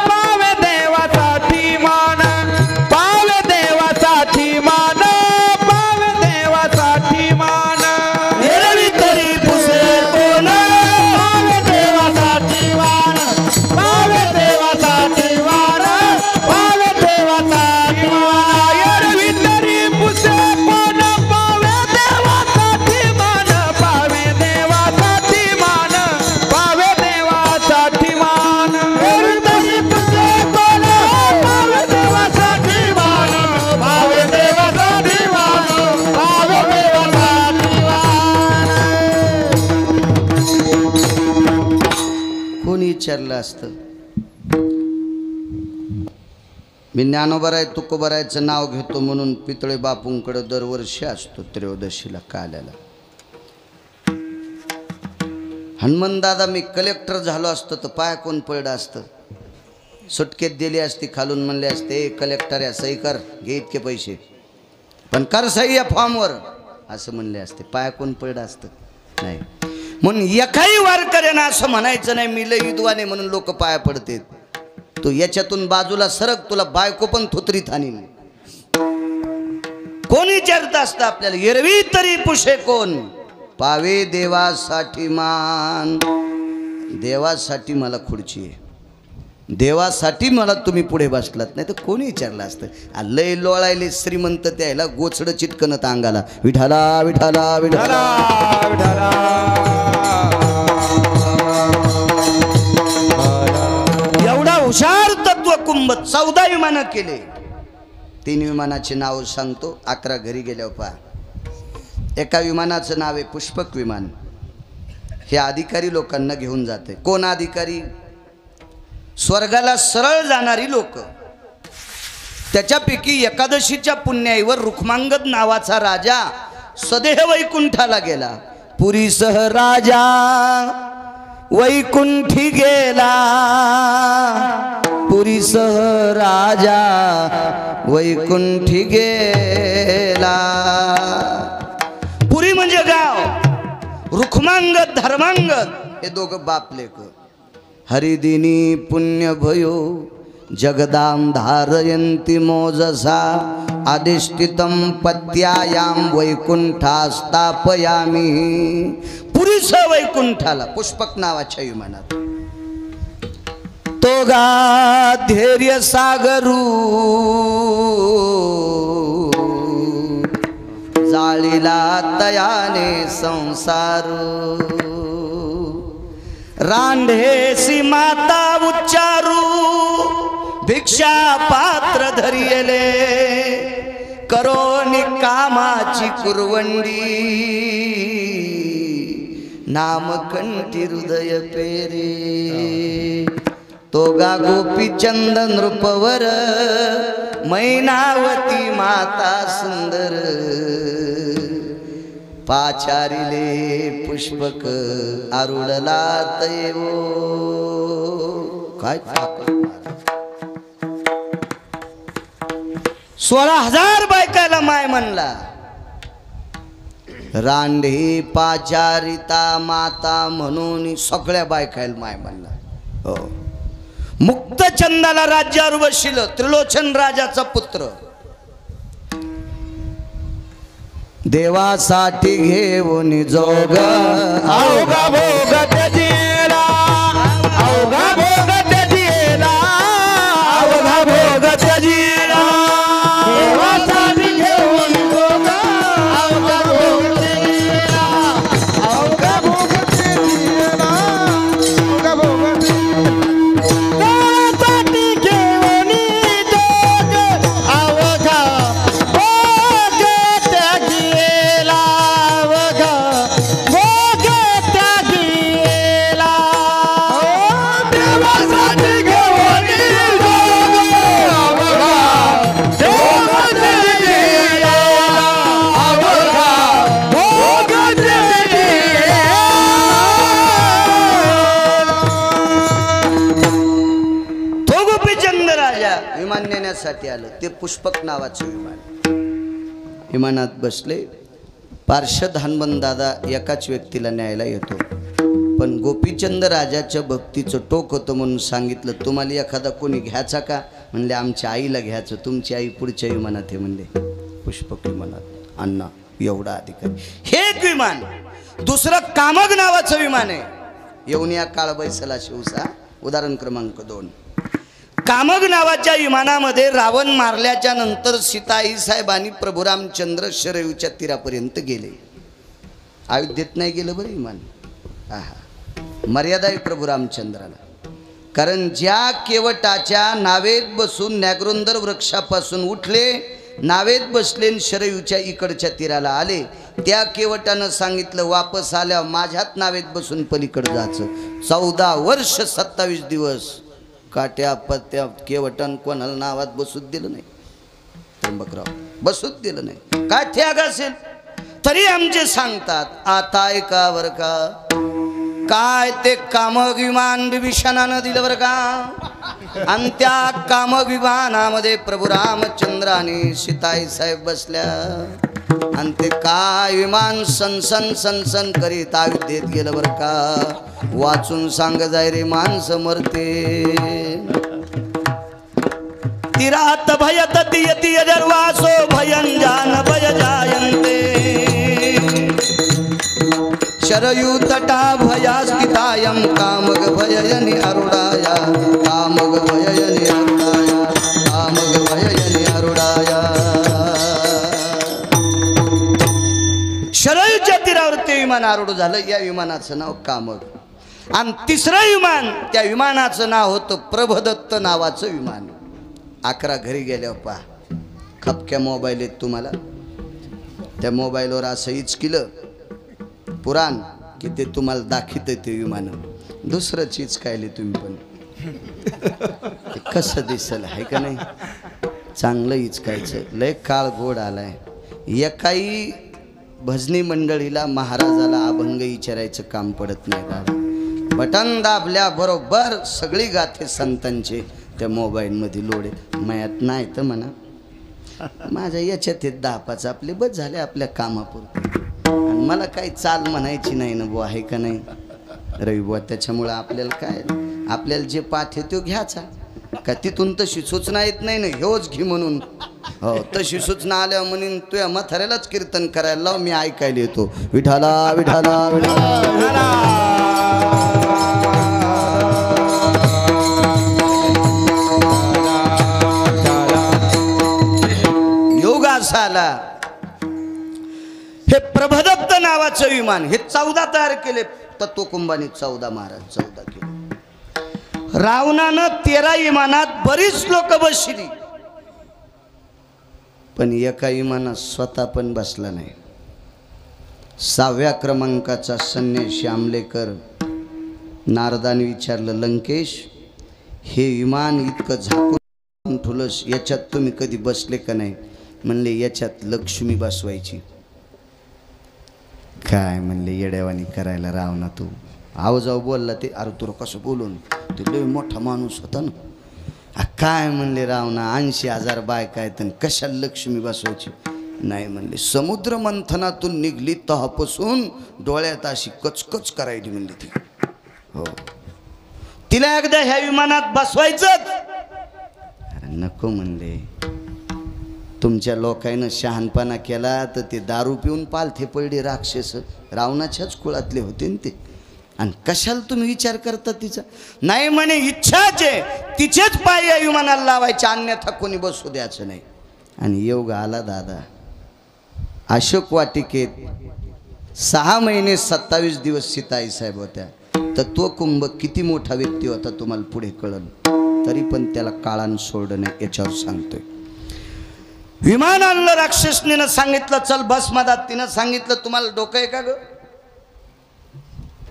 पावे देवासाठी मान, पावे देवासाठी मान, पावे देवासाठी मान. एरवी तरी पुसे कोण पावे देवासाठी मान, पावे देवासाठी मान, पावे देवासाठी मान. एरवी तरी पुसे कोण पावे देवासाठी मान, पावे देवासाठी मान, पावे देवासाठी मान. एरवी तरी पुसे कोण पावे देवासाठी मान, पावे देवासाठी मान, पावे देवासाठी मान. कोणी विचारलं असतं. मी ज्ञानोबाराय तुकोबारायचं नाव घेतो म्हणून पितळे बापूंकडे दरवर्षी असतो त्रयोदशीला काल्याला. हनुमान दादा मी कलेक्टर झालो असतो तर पाय कोण पडलं असतं. सुटकेत दिली असती खालून म्हणले असते कलेक्टर या सही कर घे इतके पैसे पण कर सही या फॉर्मवर असं म्हणले असते. पाय कोण पडलं असतं नाही. म्हणून एकाही वारकऱ्यानं असं म्हणायचं नाही मी लय विद्वान आहे म्हणून लोक पाया पडते. तू याच्यातून बाजूला सरक तुला बायको पण थुतरीत आणीन. कोण विचारत असतं आपल्याला एरवी तरी पुशे कोण पावे देवासाठी मान. देवासाठी मला खुर्ची आहे. देवासाठी मला तुम्ही पुढे बसलात नाही तर कोणी विचारलं असतं. लय लोळायले श्रीमंत त्याला गोचड चिटकनत अंगाला विठाला विठाला विठाला विठाला. एवढा हुशार तत्व कुंभ 14 विमानं केले. 3 विमानाचे नाव सांगतो. 11 घरी गेल्यावर पहा. एका विमानाचं नाव आहे पुष्पक विमान. हे अधिकारी लोकांना घेऊन जाते. कोण अधिकारी? स्वर्गाला सरळ जाणारी लोक. त्याच्यापैकी एकादशीच्या पुण्याईवर रुक्मांगद नावाचा राजा सदेह वैकुंठाला गेला. पुरीसह राजा वैकुंठी गेला. पुरीसह राजा वैकुंठी गेला. पुरी म्हणजे गाव. रुक्मांगद धर्मांगद हे दोघं बाप लेक. हरिदिनी पुण्य भयो जगदां धारयन्ति मोजसा अधिष्ठितं पत्यायां वैकुंठा स्थापयामि. पुरीस वैकुंठाला पुष्पक नावाच्या विमानात तो गा धैर्य सागरू जाळीला तयाने संसारू. रांढेसी माता उच्चारू भिक्षा पात्र धरियले करोनी कामाची कुरवंडी नामकंठी हृदय पेरे. तो गा गोपी चंदन नृपवर मैनावती माता सुंदर पाचारिले पुष्पक आरुडला तैवो. काय 16,000 बायकाला माय म्हणला. रांढे पाचारिता माता म्हणून सगळ्या बायकाला माय म्हणला. हो. मुक्तचंदाला राज्यावर बसलं. त्रिलोचन राजाचा पुत्र. देवासाठी घेऊन जोग अवघा भोग त्याजीला, अवघा भोग त्याजीला, अवघा भोग त्याजीला. देवासाठी घेऊन जोग अवघा भोग त्याजीला, अवघा भोग त्याजीला, अवघा भोग देवासाठी घेऊन जोग अवघा भोग त्याजीला. विमान नेण्यासाठी आलं. ते पुष्पक नावाचं विमान. विमानात बसले. पार्षद हनुमान दादा एकाच व्यक्तीला न्यायला येतो, पण गोपीचंद राजाच्या भक्तीचं टोक होतं म्हणून सांगितलं, तुम्हाला एखादा कोणी घ्यायचा का? म्हणले आमच्या आईला घ्यायचं. तुमची आई पुढच्या विमानात आहे म्हणले, पुष्पक विमानात. अण्णा एवढा अधिकारी. हे एक विमान. दुसरं कामग नावाचं विमान आहे. येऊन या काळ बैसला शिवसा. उदाहरण क्रमांक 2. कामग नावाच्या विमानामध्ये रावण मारल्याच्या नंतर सीताई साहेबांनी प्रभू रामचंद्र शरयूच्या तीरापर्यंत गेले. अयोध्येत नाही गेलं बरं विमान. मर्यादा आहे प्रभू रामचंद्राला. कारण ज्या केवटाच्या नावेत बसून नॅग्रोंदर वृक्षापासून उठले, नावेत बसले, शरयूच्या इकडच्या तीराला आले, त्या केवटानं सांगितलं वापस आल्यावर माझ्यात नावेत बसून पलीकडे जायचं. 14 वर्ष 27 दिवस काट्या पत्त्या केवटन कोणाला नावात बसूच दिलं नाही. त्र्यंबकराव बसूच दिलं नाही. काय त्याग असेल तरी आमचे सांगतात आता ऐका बर का. काय ते कामग विमान बिभीषणानं दिलं बरं का. आणि त्या कामग विमानामध्ये प्रभू रामचंद्राने सीताई साहेब बसल्या. आणि ते काय विमान सनसन सनसन करीत अयोध्येत गेलं बरं का. वाचून सांग जाय रे माणसं मरते. तिरात भयत तियती यजर्वासो भयंजान भय जायन्ते. शरयू तटा भयास्थितायं कामग भययनि अरुणाया. कामग भययनि अरुणाया. कामग भययनि अरुणाया. शरयूच्या तीरावर ते विमान आरूढ झालं. या विमानाचं नाव कामग. आणि तिसरं विमान, त्या विमानाचं नाव होतं प्रभदत्त नावाचं विमान. 11 घरी गेल्यावर पहा खपक्या मोबाईल आहेत तुम्हाला. त्या मोबाईलवर असं इचकिलं पुराण की ते तुम्हाला दाखवतं ते विमान. दुसरं चीज कायले तुम्ही पण कसं दिसल आहे का नाही. चांगलं इचकायचं. लय काळ गोड आलाय. एकाही भजनी मंडळीला महाराजाला अभंग विचारायचं काम पडत नाही दादा. बटन दाबल्या बरोबर सगळी गाथे संतांचे त्या मोबाईलमध्ये लोड आहे. मायात नाही तर म्हणा माझ्या याच्यात हे 10-5 आपले बस झाले आपल्या कामापुरते. आणि मला काही चाल म्हणायची नाही ना बुवा, आहे का नाही रवी बुवा. त्याच्यामुळं आपल्याला काय, आपल्याला जे पाठ आहे तो घ्यायचा का. तिथून तशी सूचना येत नाही ना ह्योच घे म्हणून. हो तशी सूचना आल्या म्हणून तुझ्या म्हाताऱ्यालाच कीर्तन करायला लाव, मी ऐकायला येतो. विठाला विठाला विठाला. योग असा आला. हे प्रभदत्त नावाचं विमान हे 14 तयार केले तत्वकुंभाने. 14 महाराज 14 केले. रावणानं 13 विमानात बरीच लोक बसली, पण एका विमानात स्वतः पण बसला नाही. 6व्या क्रमांकाचा संन्यासी आमलेकर नारदाने विचारलं, लंकेश हे विमान इतकं झाकून ठुलस, याच्यात तुम्ही कधी बसले का नाही? म्हणले याच्यात लक्ष्मी बसवायची. काय म्हणले येड्यावानी करायला रावणा तू. आव जाऊ बोलला ते. अरे तुला कसं बोलून, ते लय मोठा माणूस होता ना. काय म्हणले रावणा 80,000 बायका आहेत आणि कशाला लक्ष्मी बसवायची? नाही म्हणले समुद्र मंथनातून निघली तहापासून डोळ्यात अशी कचकच करायची म्हणली ती. हो तिला एकदा ह्या विमानात बसवायचं. अरे नको म्हणले. तुमच्या लोकांना शहाणपणा केला तर ते दारू पिऊन पालथे पडले राक्षस. रावणाच्याच कुळातले होते ना ते. आणि कशाला तुम्ही विचार करता तिचा? नाही म्हणे इच्छाच आहे तिचेच पाय या विमानाला लावायचे, अन्यथा कोणी बसू द्यायचं नाही. आणि योग आला दादा. अशोक वाटिकेत 6 महिने 27 दिवस सीताई साहेब होत्या. तत्वकुंभ किती मोठा व्यक्ती होता तुम्हाला पुढे कळलं. तरी पण त्याला काळानं सोडणं नाही याच्यावर सांगतोय. विमान आणलं राक्षसनीनं सांगितलं चल बस मधात. तिनं सांगितलं तुम्हाला डोकं आहे का ग?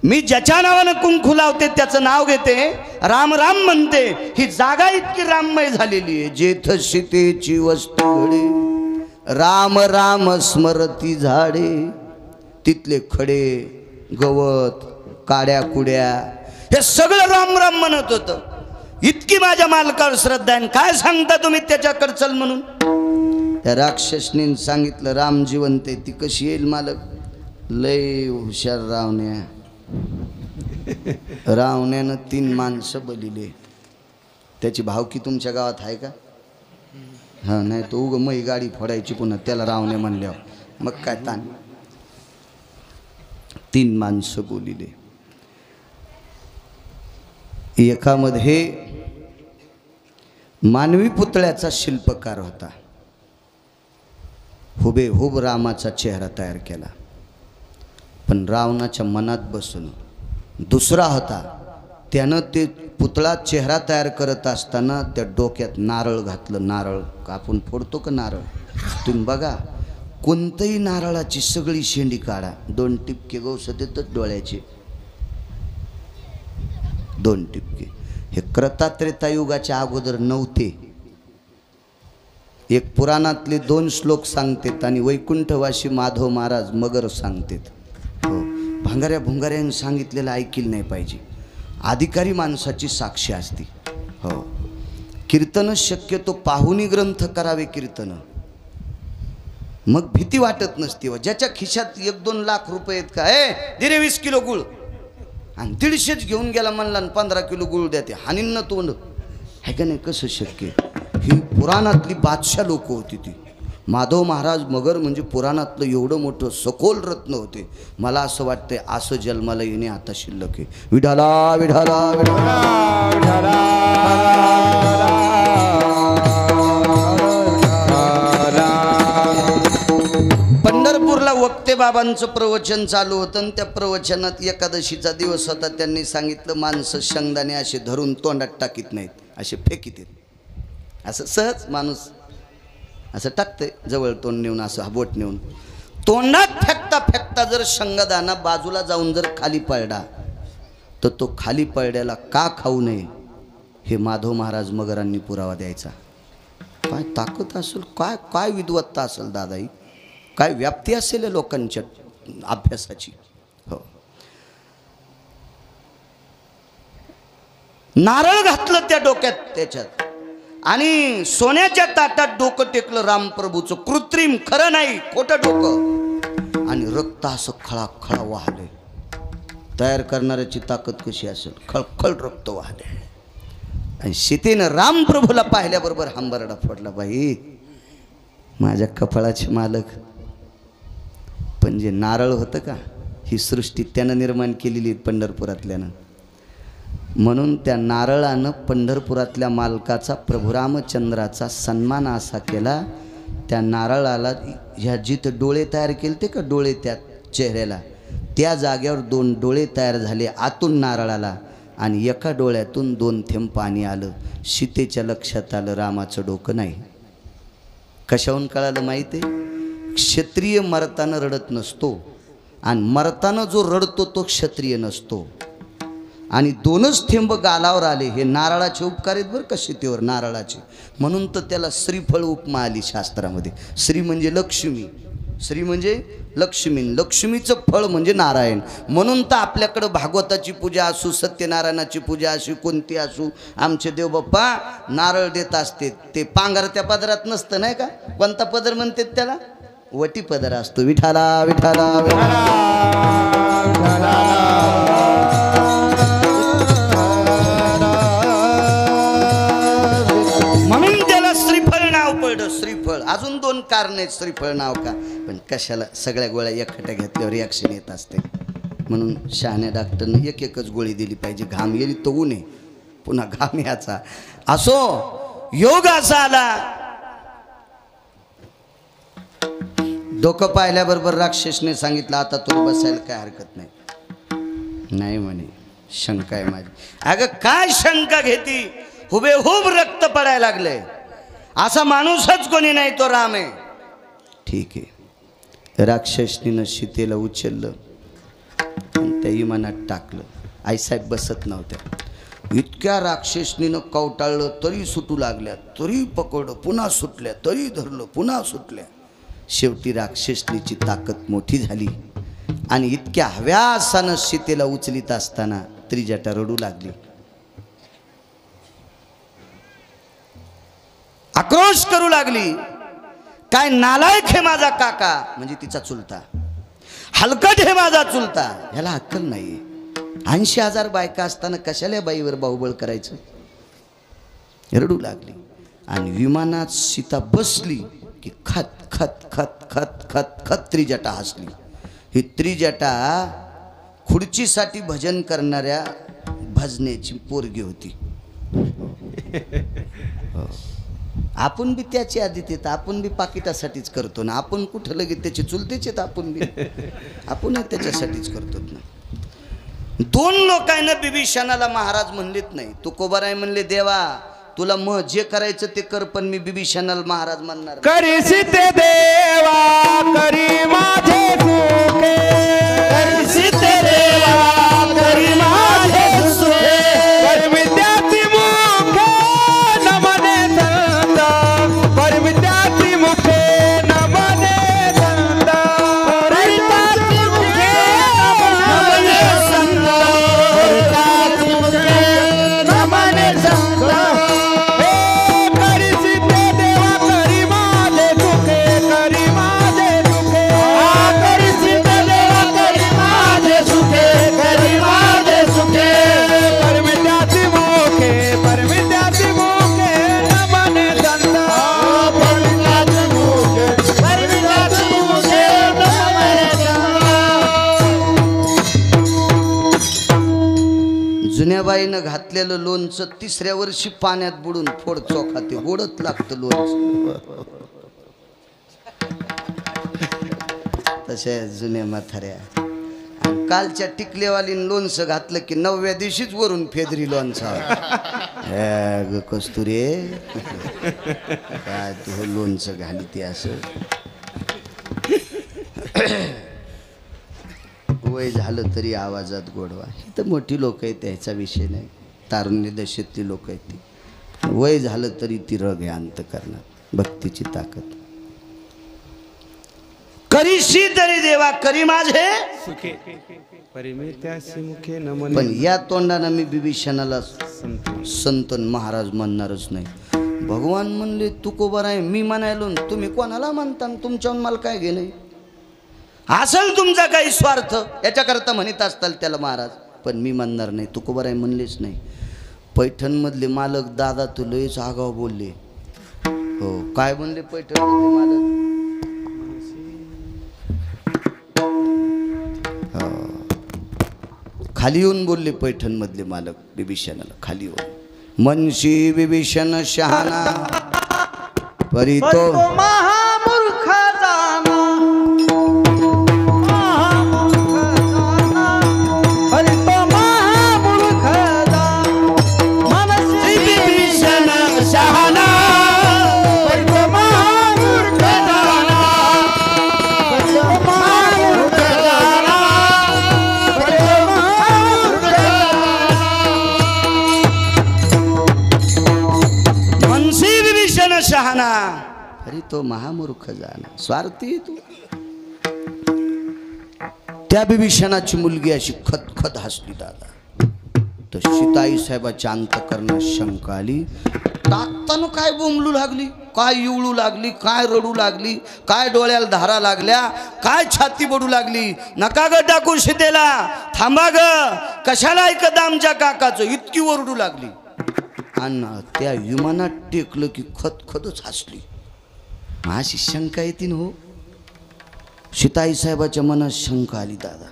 मी ज्याच्या नावानं कुंकू लावते त्याचं नाव घेते, राम राम म्हणते. ही जागा इतकी राममय झालेली आहे. जेथ सीतेची वस्तू घडे राम राम स्मरती झाडे. तिथले खडे गवत काड्या कुड्या हे सगळं राम राम म्हणत होतं. इतकी माझ्या मालकावर श्रद्धा आहे, काय सांगता तुम्ही त्याच्याकडे चल म्हणून? त्या राक्षसनीन सांगितलं राम जिवंत आहे, ती कशी येईल मालक? लय हुशार रावण्या, रावण्यानं 3 माणसं बलिले. त्याची भावकी तुमच्या गावात आहे का? हा नाही तो उग मै गाडी फोडायची पुन्हा त्याला रावण्या म्हणल्यावर, मग काय ताण. 3 माणसं बोलिले. एकामध्ये मानवी पुतळ्याचा शिल्पकार होता, हुबेहूब रामाचा चेहरा तयार केला, पण रावणाच्या मनात बसून. दुसरा होता, त्यानं ते पुतळा चेहरा तयार करत असताना त्या डोक्यात नारळ घातलं. नारळ आपण फोडतो का नारळ? तुम्ही बघा, कोणतंही नारळाची सगळी शेंडी काढा, 2 टिपके गवस देतात डोळ्याचे, 2 टिपके. हे क्रतात्रेतायुगाच्या अगोदर नव्हते. एक पुराणातले 2 श्लोक सांगतात आणि वैकुंठवासी माधव महाराज मगर सांगतात. हो, भांगाऱ्या भुंगाऱ्याने सांगितलेलं ऐकलं नाही पाहिजे, अधिकारी माणसाची साक्षी असते. हो, कीर्तन शक्यतो पाहुणी ग्रंथ करावे कीर्तन, मग भीती वाटत नसते. व ज्याच्या खिशात 1-2 लाख रुपये आहेत का, दिरे 20 किलो गुळ, आणि 150च घेऊन गेला म्हणला 15 किलो गुळ द्या, ते हानीन न तोंड आहे का नाही? कसं शक्य? ही पुराणातली बादशाह लोक होती ती. माधव महाराज मगर म्हणजे पुराणातलं एवढं मोठं सखोल रत्न होते. मला असं वाटतंय असं जन्माला येणे आता शिल्लक आहे. विठाला विठाला विठाला. पंढरपूरला वक्ते बाबांचं प्रवचन चालू होतं आणि त्या प्रवचनात एकादशीचा दिवस होता. त्यांनी सांगितलं माणसं शेंगदाणे असे धरून तोंडात टाकीत नाहीत, असे फेकीत आहेत. असं सहज माणूस असं टाकते जवळ तोंड नेऊन, असं बोट नेऊन तोंडात फेकता फेकता जर शेंगदाणा बाजूला जाऊन जर खाली पडला तर तो खाली पडल्याला का खाऊ नये हे माधव महाराज मगरांनी पुरावा द्यायचा. काय ताकद असेल, काय काय विद्वत्ता असेल दादाई, काय व्याप्ती असेल या लोकांच्या अभ्यासाची. हो, नारळ घातलं त्या डोक्यात त्याच्यात आणि सोन्याच्या ताटात डोकं टेकलं रामप्रभूचं. कृत्रिम, खरं नाही, खोटं डोकं. आणि रक्त असं खळाखळा वाहले. तयार करणाऱ्याची ताकद कशी असेल, खळखळ रक्त वाहले. आणि सीतेनं रामप्रभूला पाहिल्याबरोबर हंबरडा फोडला. बाई माझ्या कपाळाचे मालक. पण जे नारळ होतं का, ही सृष्टी त्यानं निर्माण केलेली पंढरपुरातल्यानं. म्हणून त्या नारळानं पंढरपुरातल्या मालकाचा प्रभू रामचंद्राचा सन्मान असा केला. त्या नारळाला ह्या जिथं डोळे तयार केले ते का डोळे त्या चेहऱ्याला, त्या जागेवर 2 डोळे तयार झाले आतून नारळाला, आणि एका डोळ्यातून 2 थेंब पाणी आलं. सीतेच्या लक्षात आलं रामाचं डोकं नाही. कशाहून कळालं माहिती आहे? क्षत्रिय मरताना रडत नसतो, आणि मरताना जो रडतो तो क्षत्रिय नसतो. आणि 2च थेंब गालावर आले, हे नारळाचे उपकार आहेत बरं का सीतेवर, नारळाचे. म्हणून तर त्याला श्रीफळ उपमा आली शास्त्रामध्ये. श्री म्हणजे लक्ष्मी, श्री म्हणजे लक्ष्मी, लक्ष्मीचं फळ म्हणजे नारायण. म्हणून तर आपल्याकडं भागवताची पूजा असू, सत्यनारायणाची पूजा असू, कोणती असू, आमचे देवबाप्पा नारळ देत असते. ते पांघरत्या पदरात नसतं नाही का, कोणता पदर म्हणतात त्याला, वटी पदर असतो. विठाला विठाला विठाला. म्हणून त्याला श्रीफळ नाव पडलं. श्रीफळ. अजून 2 कारण आहेत श्रीफळ नाव का, पण कशाला सगळ्या गोळ्या एकट्या घेतल्यावर रिॲक्शन येत असते. म्हणून शहाण्या डॉक्टरने एकच गोळी दिली पाहिजे. घाम गेली तो ऊन आहे, पुन्हा घाम याचा. असो, योग असा आला. डोकं पाहिल्याबरोबर राक्षसने सांगितलं आता तुला बसायला काय हरकत नाही. नाही म्हणे, शंका आहे माझी. अगं काय शंका घेती, हुबेहूब रक्त पडायला लागले. असा माणूसच कोणी नाही, तो राम आहे. ठीक आहे. राक्षसनीनं सीतेला उचललं आणि त्या विमानात टाकलं. आईसाहेब बसत नव्हत्या. इतक्या राक्षसनीनं कवटाळलं तरी सुटू लागल्या, तरी पकडलं, पुन्हा सुटल्या, तरी धरलं, पुन्हा सुटल्या. शेवटी राक्षसनीची ताकद मोठी झाली आणि इतक्या हव्यासानं सीतेला उचलीत असताना त्रिजटा रडू लागली. आक्रोश करू लागली, काय नालायक हे माझा काका, म्हणजे तिचा चुलता, हलकट हे माझा चुलता, ह्याला अक्कल नाही. 80,000 बायका असताना कशाला बाईवर बाहुबळ करायचं. रडू लागली. आणि विमानात सीता बसली की खत खत खत खत खत खत त्रिजटा हसली. ही त्रिजटा खुर्चीसाठी भजन करणाऱ्या भजनेची पोरगी होती. आपण बी त्याची आदित येत, आपण बी पाकिटासाठीच करतो ना. आपण कुठं लगेच त्याचे चुलतेच येत, आपण त्याच्यासाठीच करतो ना. 2 लोकांना बिभीषणाला महाराज म्हणलेत नाही. तुकोबाराय म्हणले, देवा तुला जे करायचं ते कर, पण मी बिभीषणाला महाराज म्हणणार करीसी ते देवा करी माझे सुखे, करीसी ते देवा करी माझे सुखे, परमित्याची मुखे नमने संत, परमित्याची मुखे नमने संत, परमित्याची मुखे नमने संत, परमित्याची मुखे नमने संत. जुन्या बाईनं घातलेलं लोणचं 3ऱ्या वर्षी पाण्यात बुडून फोड चोखा ते गोडत लागतं लोणचं. तशा जुन्या म्हाताऱ्या. कालच्या टिकलेवालीन लोणचं घातलं की 9व्या दिवशीच वरून फेदरी लोणचं. ग कस्तुरे काय तू लोणचं घाली ते असं. वय झालं तरी आवाजात गोडवा. ही तर मोठी लोक आहेत, त्याचा विषय नाही. तारुण्य दशेतली लोक आहेत ती. वय झालं तरी ती रग आहे अंत करणार. भक्तीची ताकद. करीशी तरी देवा करी माझे सुखे, परमित्याची मुखे नमने. पण या तोंडानं मी बिभीषणाला संत महाराज म्हणणारच नाही. भगवान म्हणले तुकोबाराय मी म्हणायलो, तुम्ही कोणाला म्हणता, तुमच्याहून मला काय घे नाही. असेल तुमचा काही स्वार्थ याच्याकरता म्हणत असताल त्याला महाराज, पण मी म्हणणार नाही. तुकोबाराय म्हणलेच नाही. पैठणमधले मालक दादा तू लयच आगाव बोलले. हो काय म्हणले पैठणमधले मालक. खाली येऊन बोलले पैठणमधले मालक बिभीषणाला. खाली येऊन मनशी बिभीषण शहाणा परी तो महामूर्ख जाना, शहाणा अरे तो महामूर्ख जाना. स्वार्थी तू. त्या बिभीषणाची मुलगी अशी खतखत हसली दादा. तर सीताई साहेबाच्या अंतकरणात शंका आली. टाकताना काय बोंबलू लागली, काय इवळू लागली, काय रडू लागली, काय डोळ्याला धारा लागल्या, काय छाती बडू लागली. नका ग टाकू सीतेला, थांबा ग, कशाला ऐकत आमच्या काकाचं, इतकी ओरडू लागली. आणि त्या विमानात टेकलं की खतखतच हसली. माझी शंका येते हो. सीताई साहेबाच्या मनात शंका आली दादा.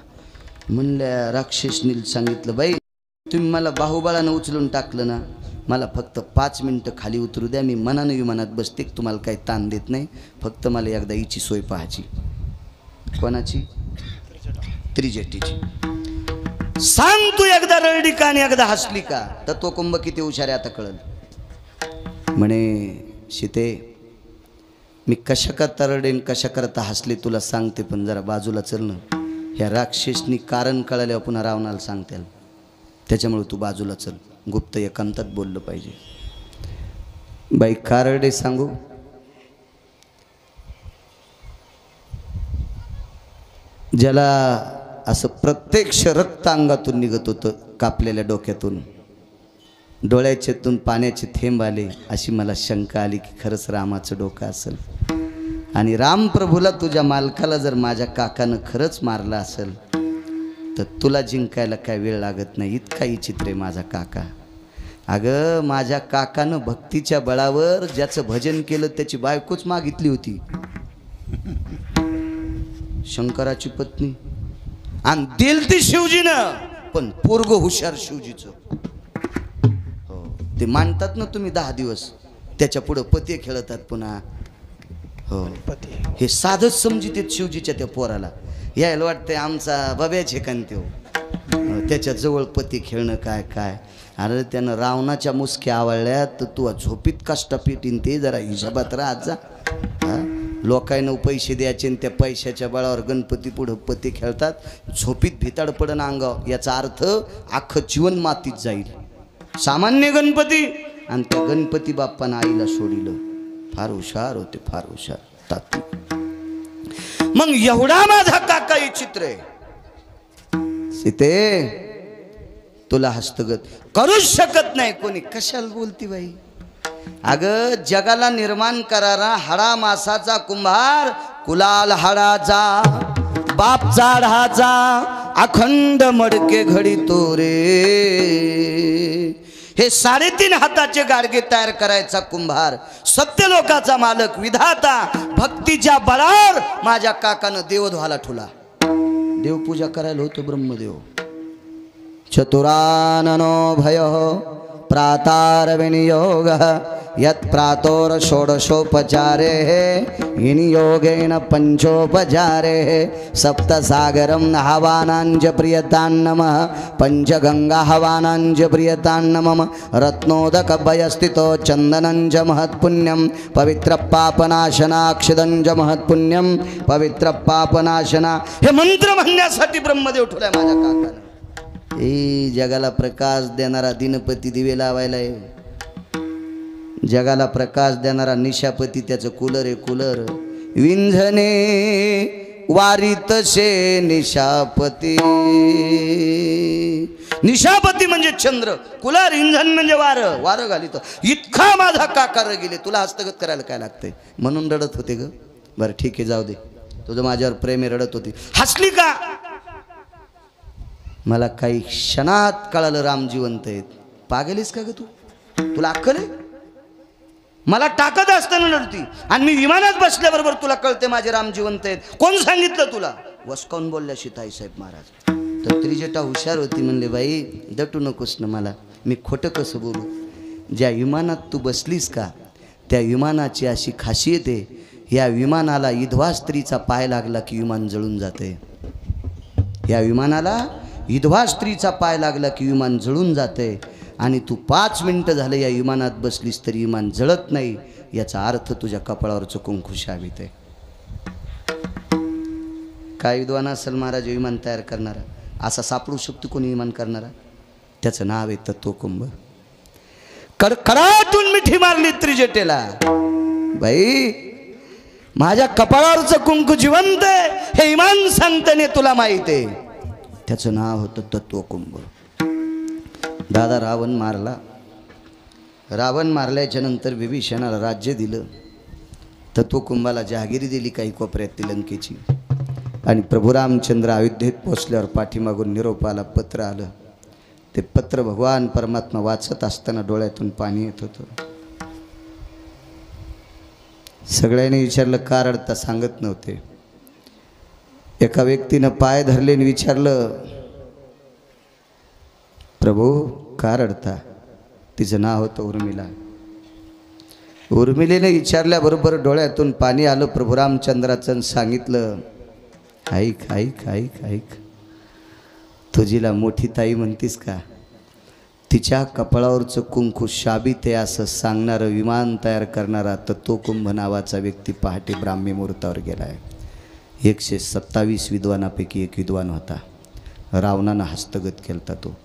म्हणल्या राक्षसनील सांगितलं, बाई तुम्ही मला बाहुबळानं उचलून टाकलं ना, मला फक्त 5 मिनटं खाली उतरू द्या, मी मनानं विमानात बसते, तुम्हाला काही ताण देत नाही, फक्त मला एकदा हिची सोय पाहायची. कोणाची. त्रिजटीची. सांग तू एकदा रडली का आणि एकदा हसली का, तर तो कुंभ किती हुशार आहे आता कळल. म्हणे सीते मी कशा करता रडेन कशा करता हसले तुला सांगते, पण जरा बाजूला चल ना. ह्या राक्षसनी कारण कळाल्यावर पुन्हा रावणाला सांगते, त्याच्यामुळे तू बाजूला चल, गुप्त एकांतात बोललं पाहिजे. बाई का रडे सांगू. ज्याला असं प्रत्यक्ष रक्त अंगातून निघत होतं कापलेल्या डोक्यातून, डोळ्याच्यातून पाण्याचे थेंब आले. अशी मला शंका आली की खरंच रामाचं डोकं असेल. आणि रामप्रभूला तुझ्या मालकाला जर माझ्या काकानं खरंच मारलं असेल तर तुला जिंकायला काय वेळ लागत नाही. इतका विचित्र आहे माझा काका. अगं माझ्या काकानं भक्तीच्या बळावर ज्याचं भजन केलं त्याची बायकोच मागितली होती, शंकराची पत्नी, आणि दिल ती शिवजीनं. पण पोरग हुशार शिवजीचं. हो ते मानतात ना तुम्ही 10 दिवस, त्याच्या पुढं पती खेळतात पुन्हा. हो हे साधच समजित शिवजीच्या त्या पोराला. यायला वाटतंय आमचा बब्याचे कांते हो, त्याच्या जवळ पती खेळणं काय काय. अरे त्यानं रावणाच्या मुसक्या आवडल्या तर तू झोपीत कष्ट पेटीन ते जरा हिशोबात राहत जा. लोकांना पैसे द्यायचे आणि त्या पैशाच्या बळावर गणपती पुढं पती खेळतात. झोपीत भिताड पडन अंगाव, याचा अर्थ अख्खं जीवन मातीत जाईल. सामान्य गणपती आणि त्या गणपती बाप्पानं आईला सोडिलं. फार हुशार होते, फार हुशार तात्विक. मग एवढा माझा काका विचित्र आहे. सीते तुला हस्तगत करूच शकत नाही कोणी. कशाला बोलती बाई. अगं जगाला निर्माण करारा हाडा मासाचा कुंभार, कुलाल हाडाचा बाप झाडाचा अखंड मडके घडी तोरे. हे 3.5 हाताचे गाडगे तयार करायचा कुंभार, सत्य लोकाचा मालक विधाता, भक्तीच्या बळावर माझ्या काकानं देवधवाला ठुला. देवपूजा करायला होतं ब्रह्मदेव. चतुराननो भयो प्रातार विनियोग यत् प्रातोर षोडशोपचारे विनियोगेन पंचोपचारे सप्तसागरं हवानांच प्रियतान्नमः पंचगंगा हवानांच प्रियतान्नमः रत्नोदकभयस्थितो चंदनंच महत्पुण्यं पवित्र पापनाशनाक्षिदंच महत्पुण्यं पवित्र पापनाशना. हे मंत्र म्हणण्यासाठी ब्रह्मदेव ठेवलाय माझ्या काकानं. ए जगाला प्रकाश देणारा दिनपती दिवे लावायला आहे. जगाला प्रकाश देणारा निशापती त्याचं कूलर आहे कूलर. विंझणे वारीतसे निशापती. निशापती म्हणजे चंद्र, कुलर इंधन म्हणजे वारं. वारं घालित इतका माझा काका गेले. तुला हस्तगत करायला काय लागतंय म्हणून रडत होते ग. बरं ठीक आहे जाऊ दे, तुझं माझ्यावर प्रेम आहे. रडत होती, हसली का. मला काही क्षणात कळालं राम जिवंत आहेत. पागलीस का ग तू, तुला अक्कल आहे. मला टाकत असताना रडती आणि मी विमानात बसल्याबरोबर तुला कळते माझे राम जिवंत आहेत. कोण सांगितलं तुला. वसकावून बोलल्या सीताईसाहेब महाराज. तर त्रिजटा हुशार होती, म्हणले बाई दटू नकोस ना मला, मी खोटं कसं बोलू. ज्या विमानात तू बसलीस का त्या विमानाची अशी खासियत आहे, या विमानाला विधवा स्त्रीचा पाय लागला की विमान जळून जाते. या विमानाला विधवा स्त्रीचा पाय लागला की विमान जळून जाते. आणि तू 5 मिनिटं झालं या विमानात बसलीस तरी विमान जळत नाही. याचा अर्थ तुझ्या कपाळावरचं कुंकू शाबित आहे. काय विद्वान असेल महाराज विमान तयार करणारा. असा सापडू शकतो कोणी विमान करणारा. त्याचं नाव आहे तत्वकुंभ. कडकडातून मिठी मारली त्रिजटेला. बाई माझ्या कपाळावरचं कुंकू जिवंत आहे हे विमान सांगताने तुला माहित आहे. त्याचं नाव होतं तत्वकुंभ. दादा रावण मारला. रावण मारल्याच्या नंतर विभीषणाला राज्य दिलं. तत्वकुंभाला जहागिरी दिली काही कोपऱ्यात लंकेची. आणि प्रभू रामचंद्र अयोध्येत पोचल्यावर पाठीमागून निरोप आला, पत्र आलं. ते पत्र भगवान परमात्मा वाचत असताना डोळ्यातून पाणी येत होतं. सगळ्यांनी विचारलं का रडता, सांगत नव्हते. एका व्यक्तीनं पाय धरले आणि विचारलं प्रभू का रडता. तिचं नाव होतं उर्मिला. उर्मिलेने विचारल्याबरोबर डोळ्यातून पाणी आलं प्रभू रामचंद्राचं. सांगितलं ऐक ऐक ऐक ऐक, तुझीला मोठी ताई म्हणतीस का, तिच्या कपाळावरचं कुंकू शाबित आहे असं सांगणारं विमान तयार करणारा तत्वकुंभ नावाचा व्यक्ती पहाटे ब्राह्मी मुहूर्तावर गेला आहे. 127 विद्वानापैकी एक विद्वान होता. रावणानं हस्तगत केलता तो.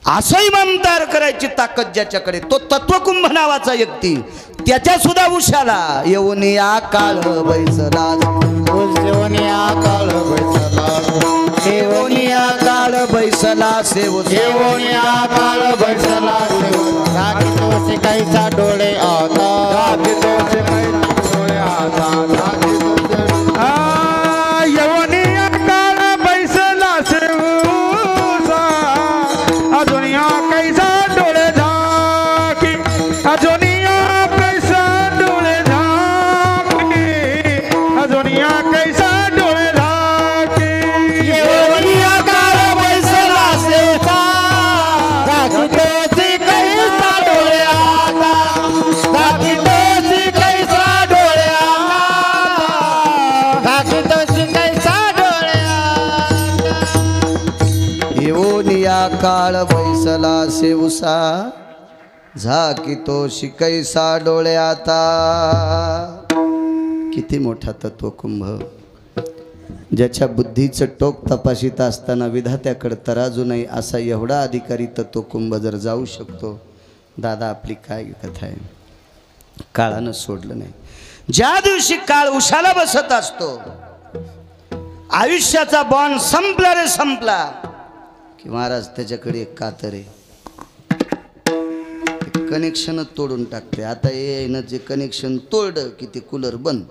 असं इमाम तयार करायची ताकद ज्याच्याकडे, तो तत्वकुंभ नावाचा व्यक्ती. त्याच्या सुद्धा उशाला येऊन या काळ बैसला सेवनिया काळ बैसला सेवनिया काळ बैसला सेवनिया काळ बैसला राखी कैसा डोळे आता यवनिया काळ बैसला सेवसा अजूनिया कैसा डोळे झाकी अजूनिया कैसा डोळे झाकी अजूनिया कैसा डोळे झाकी सेवनिया काळ बैसला सेवसा राखी कैसा डोळे आता राखी कैसा डोळे आता राखी कैसा डोळे येऊनिया काळ बैसला सेवसा झाकीतो शिकैसा डोळे आता. किती मोठा तत्वकुंभ, ज्याच्या बुद्धीचं टोक तपासित असताना विधात्याकडे तराजू नाही असा एवढा अधिकारी तत्वकुंभ जर जाऊ शकतो, दादा आपली काय कथा आहे. काळानं सोडलं नाही. ज्या दिवशी काळ उशाला बसत असतो, आयुष्याचा बॉन्ड संपला रे संपला की महाराज त्याच्याकडे एक कातर आहे, कनेक्शनच तोडून टाकते. आता येईनं जे कनेक्शन तोडलं की ते कूलर बंद,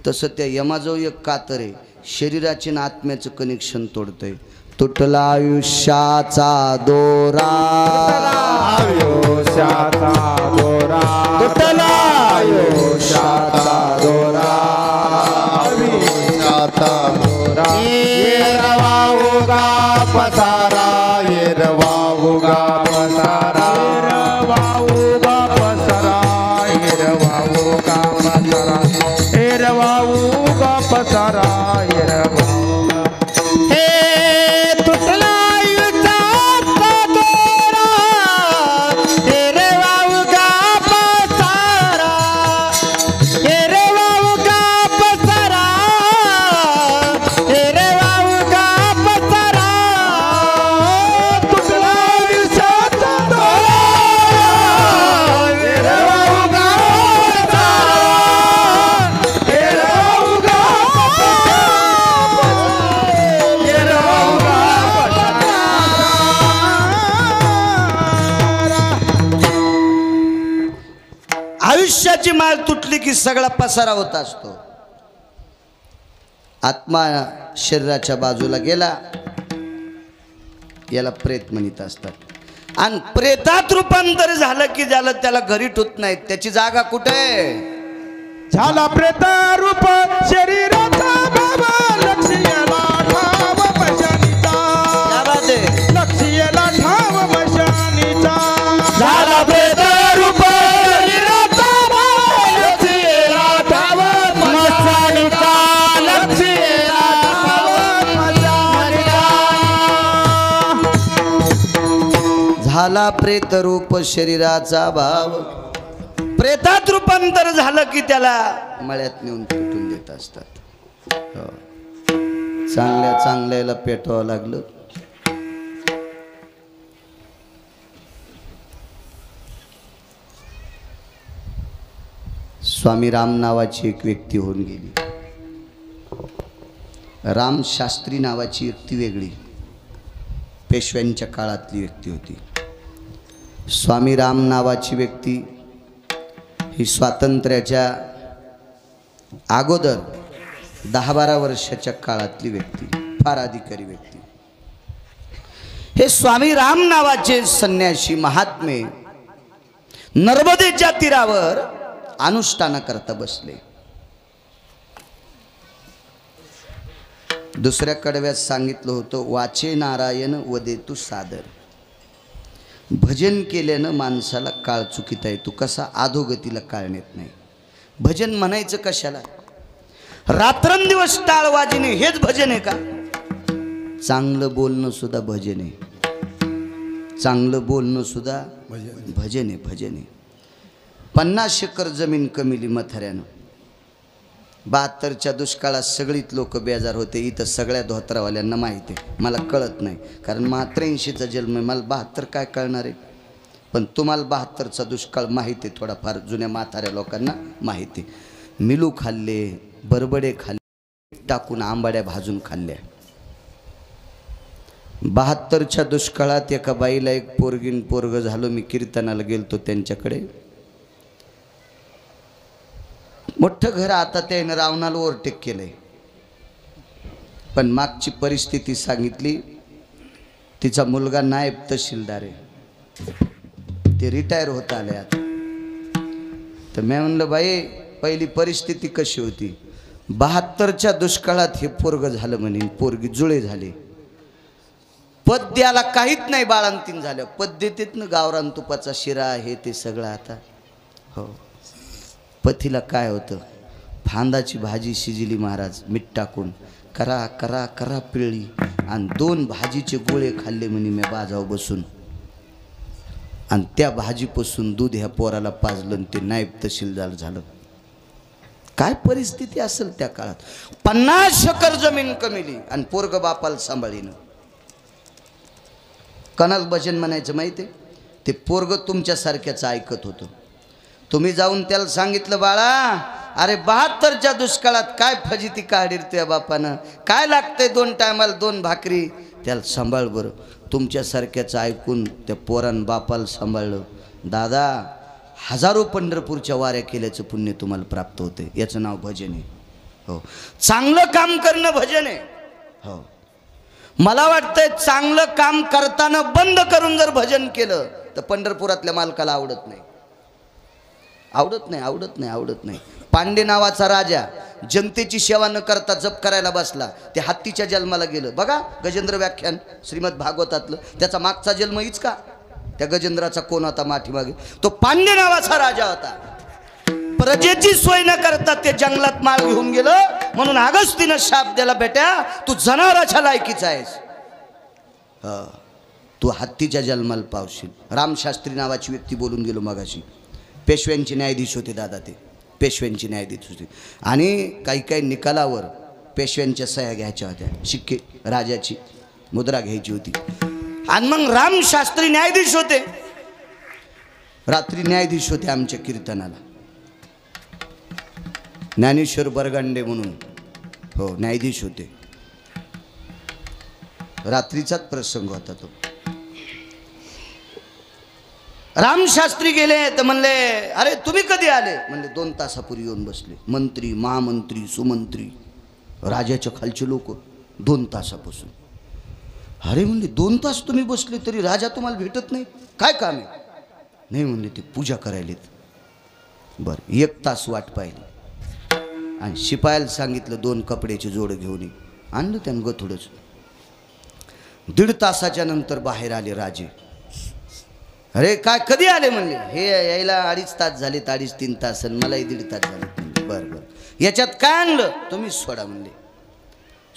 तसं त्या यमाजवळ एक कातर आहे, शरीराचे आणि आत्म्याचं कनेक्शन तोडतंय. तुटला आयुष्याचा दोरा, आयुष्याचा दोरा तुटला आयुष्याचा दोरा, येरवाऊगा पसारा येरवाऊगा पसारा एरवाऊगा पसरा एरवाऊगा पसरा एरवाऊगा पसरा एरवाऊगा हे तुटला आयुष्याचा दोरा येरवाऊगा पसारा येरवाऊगा पसारा येरवाऊगा पसारा तुटला आयुष्याचा दोरा येरवाऊगा पसारा येरवाऊगा आयुष्याची माळ तुटली की सगळा पसारा होत असतो. आत्मा शरीराच्या बाजूला गेला, याला प्रेत म्हणत असतात. आणि प्रेतात रूपांतर झालं की ज्याला त्याला घरी ठेवत नाहीत, त्याची जागा कुठे आहे? झाला प्रेत रूप शरीराचा बाबा लक्ष्याला ठाव मशानीचा क्या बात आहे? लक्ष्याला ठाव मशानीचा झाला प्रेत रूप शरीराचा लक्ष्येला ठाव मशानीचा लक्ष्येला ठाव मशानीचा झाला प्रेत रूप शरीराचा भाव. प्रेतात रूपांतर झालं की त्याला मळ्यात नेऊन पेटून देत असतात. हो. चांगल्या चांगल्याला पेटवावं लागलं. स्वामी राम नावाची एक व्यक्ती होऊन गेली. राम शास्त्री नावाची व्यक्ती वेगळी, पेशव्यांच्या काळातली व्यक्ती होती. स्वामी राम नावाची व्यक्ती ही स्वातंत्र्याच्या अगोदर 10-12 वर्षाच्या काळातली व्यक्ती, फार अधिकारी व्यक्ती. हे स्वामी राम नावाचे संन्यासी महात्मे नर्मदेच्या तीरावर अनुष्ठानाकरता बसले. दुसऱ्या कडव्यात सांगितलं होतं, वाचे नारायण वदेतु सादर. भजन केल्यानं माणसाला काळ चुकीत आहे. तू कसा अधोगतीला काळ नेत नाही. भजन म्हणायचं कशाला? रात्रंदिवस टाळ वाजणे हेच भजन आहे का? चांगलं बोलणं सुद्धा भजन आहे. चांगलं बोलणं सुद्धा भजन आहे. भजन आहे. 50 एकर जमीन कमिली मथऱ्यानं. 72च्या दुष्काळात सगळीत लोक बेजार होते. इथं सगळ्या धोत्रावाल्यांना माहिती आहे. मला कळत नाही, कारण मला 83चा जन्म आहे. मला 72 काय कळणार आहे? पण तुम्हाला 72चा दुष्काळ माहिती आहे, थोडाफार जुन्या म्हाताऱ्या लोकांना माहिती आहे. मिलू खाल्ले, बरबडे खाल्ले, टाकून आंबाड्या भाजून खाल्ल्या. 72च्या दुष्काळात एका बाईला एक पोरगीन पोरग झालो. मी कीर्तनाला गेलतो त्यांच्याकडे. मोठं घर, आता त्यानं रावणाला ओव्हरटेक केलंय. पण मागची परिस्थिती सांगितली. तिचा मुलगा नायब तहसीलदार आहे, ते रिटायर होत आले आता. तर मी म्हणलं बाई पहिली परिस्थिती कशी होती. 72च्या दुष्काळात हे पोरग झालं म्हणे, पोरगी जुळे झाले. पद्याला काहीच नाही, बाळंतीन झालं. पद्धतीतनं गावरान तुपाचा शिरा हे ते सगळं. आता हो, पतीला काय होतं, फांदाची भाजी शिजली महाराज मीठ टाकून, करा करा करा पिळली, आणि 2 भाजीचे गोळे खाल्ले म्हणे मी बाजाव बसून. आणि त्या भाजीपासून दूध ह्या पोराला पाजलं, ते नायब तहसीलदार झालं. काय परिस्थिती असेल त्या काळात. 50 एकर जमीन कमिली आणि पोरग बापाला सांभाळीनं. कणाल भजन म्हणायचं माहिती आहे. ते पोरग तुमच्यासारख्याचं ऐकत होतं. तुम्ही जाऊन त्याला सांगितलं बाळा अरे 72च्या दुष्काळात काय फजिती काढील तुझ्या बापानं, काय लागतंय 2 टायमाला 2 भाकरी, त्याला सांभाळ बरं. तुमच्यासारख्याचं ऐकून त्या पोरान बापाला सांभाळलं. दादा हजारो पंढरपूरच्या वाऱ्या केल्याचं पुण्य तुम्हाला प्राप्त होते. याचं नाव भजन आहे. हो, चांगलं काम करणं भजन आहे. हो, मला वाटतंय चांगलं काम करताना बंद करून जर भजन केलं तर पंढरपुरातल्या मालकाला आवडत नाही. आवडत नाही, आवडत नाही, आवडत नाही. पांडे नावाचा राजा जनतेची सेवा न करता जप करायला बसला. ते हत्तीच्या जन्माला गेलं. बघा गजेंद्र व्याख्यान श्रीमद भागवतातलं. त्याचा मागचा जन्म हीच का, त्या गजेंद्राचा कोण होता माठीमागे, तो पांडे नावाचा राजा होता. प्रजेची सोय न करता ते जंगलात माळ घेऊन गेलं. म्हणून अगस्तीनं शाप दिला, बेट्या तू जनावराच्या लायकीचा आहेस, तू हत्तीच्या जन्माला पावशील. रामशास्त्री नावाची व्यक्ती बोलून गेलो मगाशी. पेशव्यांचे न्यायाधीश होते दादा, ते पेशव्यांचे न्यायाधीश होते. आणि काही काही निकालावर पेशव्यांच्या सह्या घ्यायच्या होत्या, शिक्के राजाची मुद्रा घ्यायची होती. आणि मग रामशास्त्री न्यायाधीश होते. रात्री न्यायाधीश होते आमच्या कीर्तनाला. ज्ञानेश्वर बरगांडे म्हणून हो न्यायाधीश होते. रात्रीचाच प्रसंग होता तो. रामशास्त्री गेले तर म्हणले अरे तुम्ही कधी आले. म्हणले 2 तासापूर्वी येऊन बसले. मंत्री, महामंत्री, सुमंत्री, राजाच्या खालचे लोक 2 तासापासून. अरे म्हणले 2 तास तुम्ही बसले तरी राजा तुम्हाला भेटत नाही, काय काम आहे. नाही म्हणले ते पूजा करायलेत. बरं 1 तास वाट पाहिली आणि शिपायाला सांगितलं 2 कपड्याची जोड घेऊन ये. आणलं त्यानं गथोडंच. 1.5 तासाच्या नंतर बाहेर आले राजे. अरे काय कधी आले म्हणले. हे यायला 2.5 तास झाले, 2.5-3 तास, मलाही 1.5 तास झाले. बरं बरं याच्यात काय आणलं, तुम्हीच सोडा म्हणले.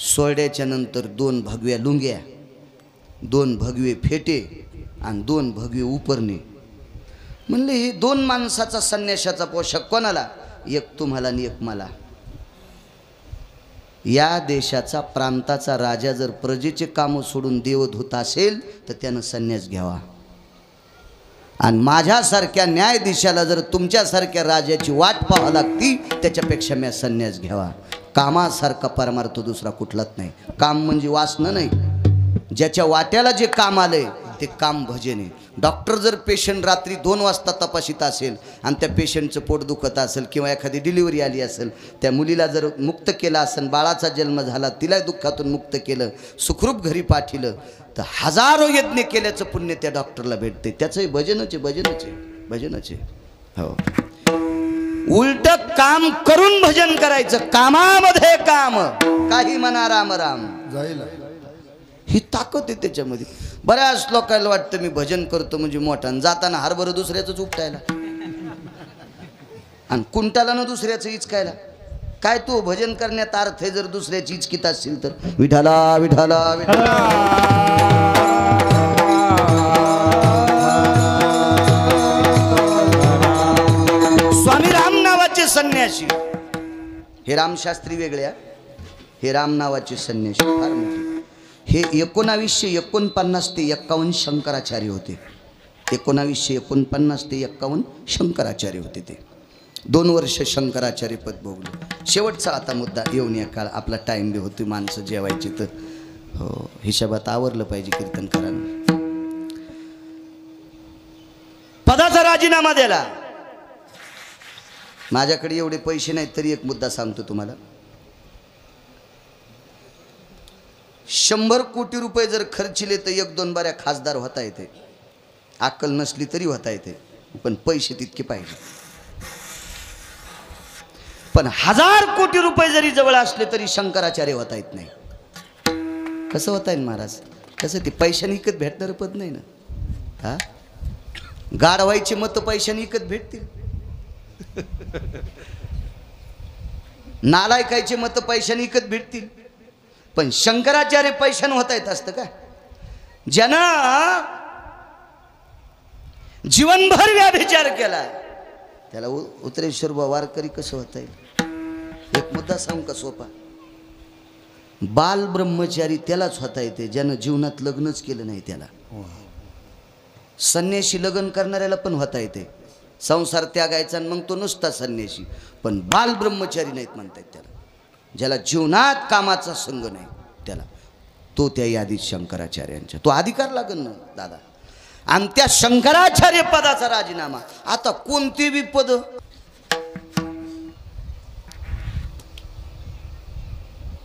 सोड्याच्या नंतर 2 भगव्या लुंग्या, 2 भगवे फेटे आणि 2 भगवे उपरणे. म्हणले हे 2 माणसाचा संन्याशाचा पोशाख कोणाला, एक तुम्हाला आणि एक मला. या देशाचा प्रांताचा राजा जर प्रजेचे कामं सोडून देवधूत असेल तर त्यानं संन्यास घ्यावा. आणि माझ्यासारख्या न्यायाधीशाला जर तुमच्यासारख्या राजाची वाट पाहावी लागती त्याच्यापेक्षा मी संन्यास घ्यावा. कामासारखा परमार्थ दुसरा कुठलाच नाही. काम म्हणजे वासना नाही. ज्याच्या वाट्याला जे काम आलंय ते काम भजन आहे. डॉक्टर जर पेशंट रात्री 2 वाजता तपासित असेल आणि त्या पेशंटचं पोट दुखत असेल किंवा एखादी डिलिव्हरी आली असेल, त्या मुलीला जर मुक्त केलं असेल, बाळाचा जन्म झाला, तिला दुःखातून मुक्त केलं, सुखरूप घरी पाठिलं, तर हजारो यज्ञ केल्याचं पुण्य त्या डॉक्टरला भेटते. त्याचंही भजनच आहे, भजनच आहे, भजनच आहे. हो, उलट काम करून भजन करायचं. कामामध्ये काम, काही म्हणा राम राम जाईल. ही ताकद आहे त्याच्यामध्ये. बऱ्याच लोकांना वाटतं मी भजन करतो म्हणजे मोठा, जाताना हरभरं दुसऱ्याचंच उपटायला आणि कुंटाला न दुसऱ्याचं इचकायला. काय तू भजन करण्यात अर्थ आहे जर दुसऱ्याची इचकीत असतील तर. विठाला विठाला विठाला. स्वामी राम नावाचे संन्यासी, हे रामशास्त्री वेगळ्या, हे राम नावाचे संन्यासी फार मोठे. हे 1949 ते 51 शंकराचार्य होते. 1949 ते 51 शंकराचार्य होते ते. 2 वर्ष शंकराचार्य पद भोगलं. शेवटचा आता मुद्दा येऊन या काळ आपला टाइम बी होती, माणसं जेवायची तर हो हिशोबात आवरलं पाहिजे कीर्तनकारांना. पदाचा राजीनामा द्याला. माझ्याकडे एवढे पैसे नाहीत तरी एक मुद्दा सांगतो तुम्हाला. 100 कोटी रुपये जर खर्चिले तर 1-2 बाऱ्या खासदार होता येते. अक्कल नसली तरी होता येते, पण पैसे तितके पाहिजे. पण 1000 कोटी रुपये जरी जवळ असले तरी शंकराचार्य होता येत नाही. कसं होता येईल महाराज? कसं ते पैशाने विकत भेटणारं पद नाही ना. हा गाढवायचे मत पैशाने विकत भेटतील, नालायकायचे मत पैशाने विकत भेटतील, पण शंकराचार्य पैशाने होता येत असतं का? ज्यानं जीवनभर व्याभिचार केला त्याला उत्तरेश्वर वारकरी कसं होता येईल? एक मुद्दा सांगू का सोपा? बाल ब्रह्मचारी त्यालाच होता येते ज्यानं जीवनात लग्नच केलं नाही त्याला. संन्याशी लग्न करणाऱ्याला पण होता येते, संसार त्यागायचा आणि मग तो नुसता संन्याशी. पण बाल ब्रह्मचारी नाहीत म्हणतात त्याला, ज्याला जीवनात कामाचा संग नाही त्याला. तो त्या यादीत शंकराचार्यांच्या तो अधिकार लागेल ना दादा. आणि त्या शंकराचार्य पदाचा राजीनामा. आता कोणते बी पद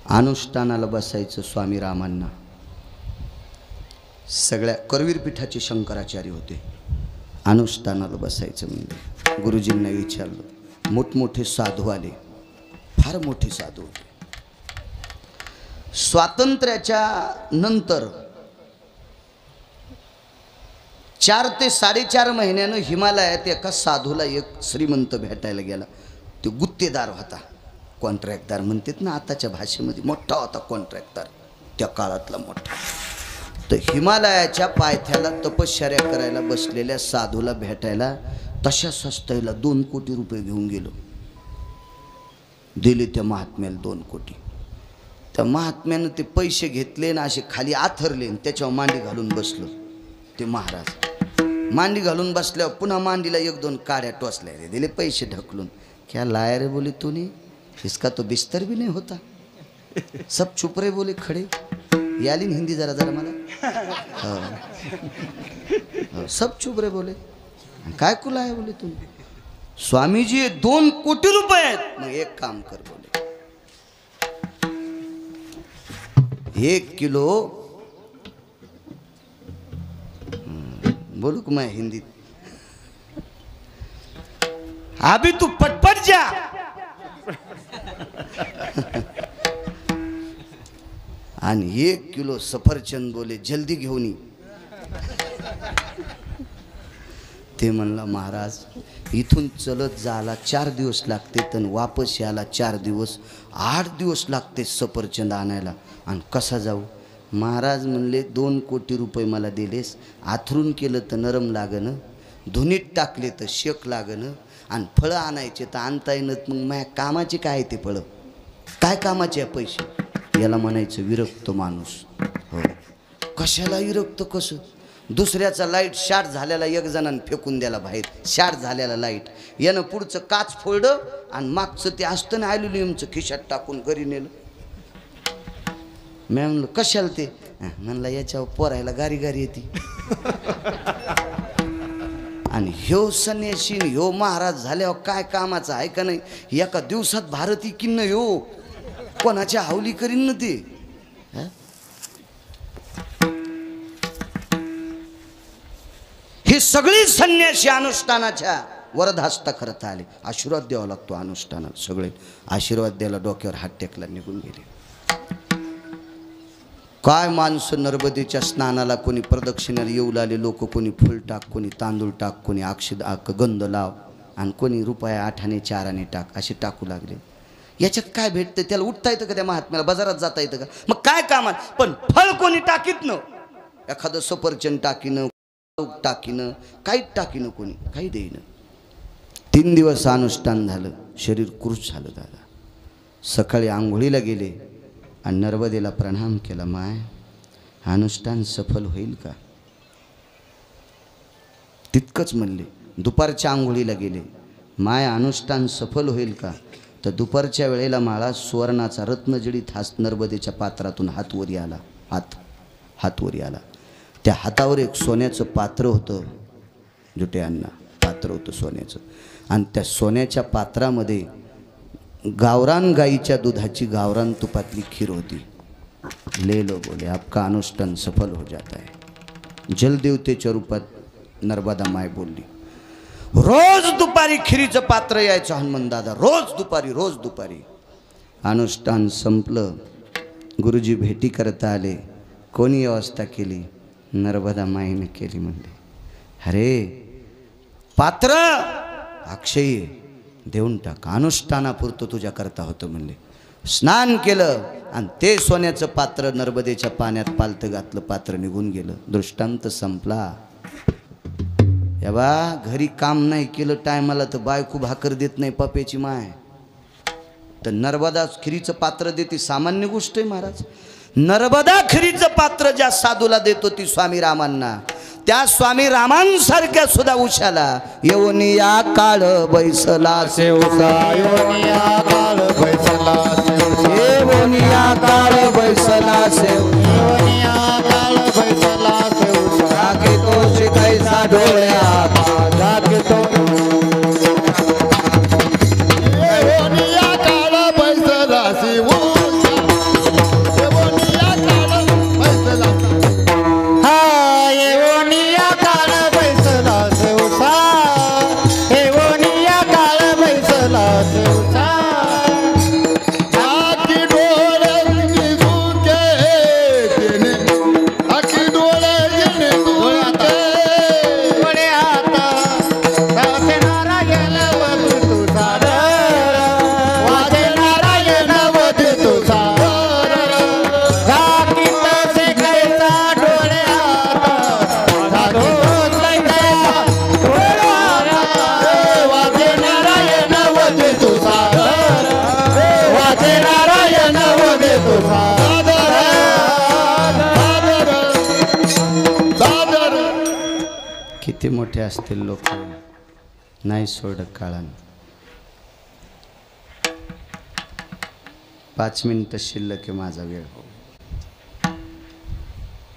अनुष्ठानाला बसायचं स्वामी रामांना. सगळ्या करवीर पीठाचे शंकराचार्य होते. अनुष्ठानाला बसायचं म्हणजे गुरुजींना विचारलं. मोठमोठे साधू आले, फार मोठे साधू होते. स्वातंत्र्याच्या नंतर 4 ते 4.5 महिन्यानं हिमालयात एका साधूला एक श्रीमंत भेटायला गेला. तो गुत्तेदार होता, कॉन्ट्रॅक्टदार म्हणतात ना आताच्या भाषेमध्ये. मोठा होता कॉन्ट्रॅक्टदार, त्या काळातला मोठा. तर हिमालयाच्या पायथ्याला तपश्चर्या करायला बसलेल्या साधूला भेटायला तशा सस्त्याला 2 कोटी रुपये घेऊन गेलो. दिले त्या महात्म्याला 2 कोटी. त्या महात्म्यानं ते पैसे घेतले ना असे खाली आथरले, त्याच्यावर मांडी घालून बसलो. ते महाराज मांडी घालून बसल्यावर पुन्हा मांडीला 1-2 काड्या टोचल्या रे. दिले पैसे ढकलून. क्या लाया रे बोले तूने, इसका तो बिस्तर भी नहीं होता. सब चुप रे बोले खड़े. याली हिंदी जरा जरा मला. सब चुप रे बोले. काय कुला आहे बोले तुम्ही? स्वामीजी 2 कोटी रुपये आहेत. मग एक काम कर बोले, 1 किलो बोलू का मैं हिंदीत? अभी तू पटपट जा. आणि 1 किलो सफरचंद बोले जल्दी घेऊन ये. ते म्हणला महाराज इथून चलत जायला 4 दिवस लागते, तर वापस यायला 4 दिवस, 8 दिवस लागते सफरचंद आणायला. आणि कसा जाऊ? महाराज म्हणले 2 कोटी रुपये मला दिलेस, आथरून केलं तर नरम लागणं, धुनीत टाकले तर शेक लागणं, आणि फळं आणायचे तर आणता येणं. मग माझ्या कामाचे काय ते फळं? काय कामाचे आहे पैसे? याला म्हणायचं विरक्त माणूस. हो, कशाला विरक्त? कसं? दुसऱ्याचा लाईट शॉर्ट झालेला 1 जणांनी फेकून द्याला बाहेर. शॉर्ट झालेला लाईट यानं पुढचं काच फोडलं आणि मागचं ते असतं ना ॲल्युमिनियमचं खिशात टाकून घरी नेलं. मी म्हणलं कशाला ते? म्हणला याच्यावर पोरायला गारी गारी येते. आणि ह्यो संन्यासी ह्यो महाराज झाल्यावर काय कामाचा आहे का नाही? एका दिवसात भारती किन्न ह्यो कोणाच्या हावली करीन ना ते. हे सगळी संन्यासी अनुष्ठानाच्या वरदहस्त करता आले. आशीर्वाद द्यावा लागतो अनुष्ठानात. सगळे आशीर्वाद द्यायला डोक्यावर हात टेकला निघून गेले. काय माणसं नर्मदेच्या स्नानाला कोणी प्रदक्षिणाला येऊ लागले लोक. कोणी फुल टाक, कोणी तांदूळ टाक, कोणी गंध लाव, आणि कोणी रुपया 8 आणे 4 आणे टाक, असे टाकू लागले. याच्यात काय भेटतं? त्याला उठता येतं का? त्या महात्म्याला बाजारात जाता येतं का? मग काय कामात? पण फळ कोणी टाकीत न, एखादं सफरचंद टाकीनं, टाकीनं, काहीच टाकीनं, कोणी काही देईन. 3 दिवस अनुष्ठान झालं, शरीर कृश झालं दादा. सकाळी आंघोळीला गेले आणि नर्मदेला प्रणाम केला. माय अनुष्ठान सफल होईल का? तितकंच म्हणले. दुपारच्या आंघोळीला गेले, माय अनुष्ठान सफल होईल का? तर दुपारच्या वेळेला माळा सुवर्णाचा रत्नजडीत हात नर्मदेच्या पात्रातून हातवरी आला. हातवरी आला. त्या हातावर एक सोन्याचं पात्र होतं. जुट्यांना पात्र होतं सोन्याचं. आणि त्या सोन्याच्या पात्रामध्ये गावरान गाईच्या दुधाची गावरान तुपातली खीर होती. ले लो बोले आपका अनुष्ठान सफल हो जाता है. जलदेवतेच्या रूपात नर्मदा माय बोलली. रोज दुपारी खिरीचं पात्र यायचं हनुमान दादा. रोज दुपारी. अनुष्ठान संपलं. गुरुजी भेटी करता आले. कोणी व्यवस्था केली? नर्मदा माईने केली. म्हणले अरे पात्र अक्षयी देऊन टाक. अनुष्ठानापुरतं तुझ्या करता होतं. म्हणले स्नान केलं आणि ते सोन्याचं पात्र नर्मदेच्या पाण्यात पालतं घातलं. पात्र निघून गेलं. दृष्टांत संपला. या बा घरी काम नाही केलं टायमाला तर बायको भाकर देत नाही पप्याची माय. तर नर्मदा खिरीचं पात्र देते सामान्य गोष्ट आहे महाराज. नर्मदा खिरीचं पात्र ज्या साधूला देतो ती स्वामी रामांना. त्या स्वामी रामांसारख्या सुद्धा उशाला येऊनिया काळ बैसला सेवसा. योनिया काळ बैसला सेवसा. येऊनिया काळ बैसला सेवसा. योनिया काळ बैसला सेवसा. जागे तो शिकायचा डोळ्यात. जागे तो योनिया काळ बैसला सेवसा. योनिया काळ बैसला. हा योनिया काळ बैसला सेवसा. योनिया काळ बैसला सेवसा. आखी डोळे झुके तेने. आखी डोळे झुके. डोळे आता वाचे नारायण वदे तुझा. वाचे नारायण वदे तुझा. झाकीत से कैसा डोळे आता. झाकीत से कैसा डोळे आता. वाचे नारायण वदे तुझा. वाचे नारायण वदे तुझा. किती मोठे असतील लोक नाही सोडत काळानं. 5 मिनिटं शिल्लक आहे माझा वेळ.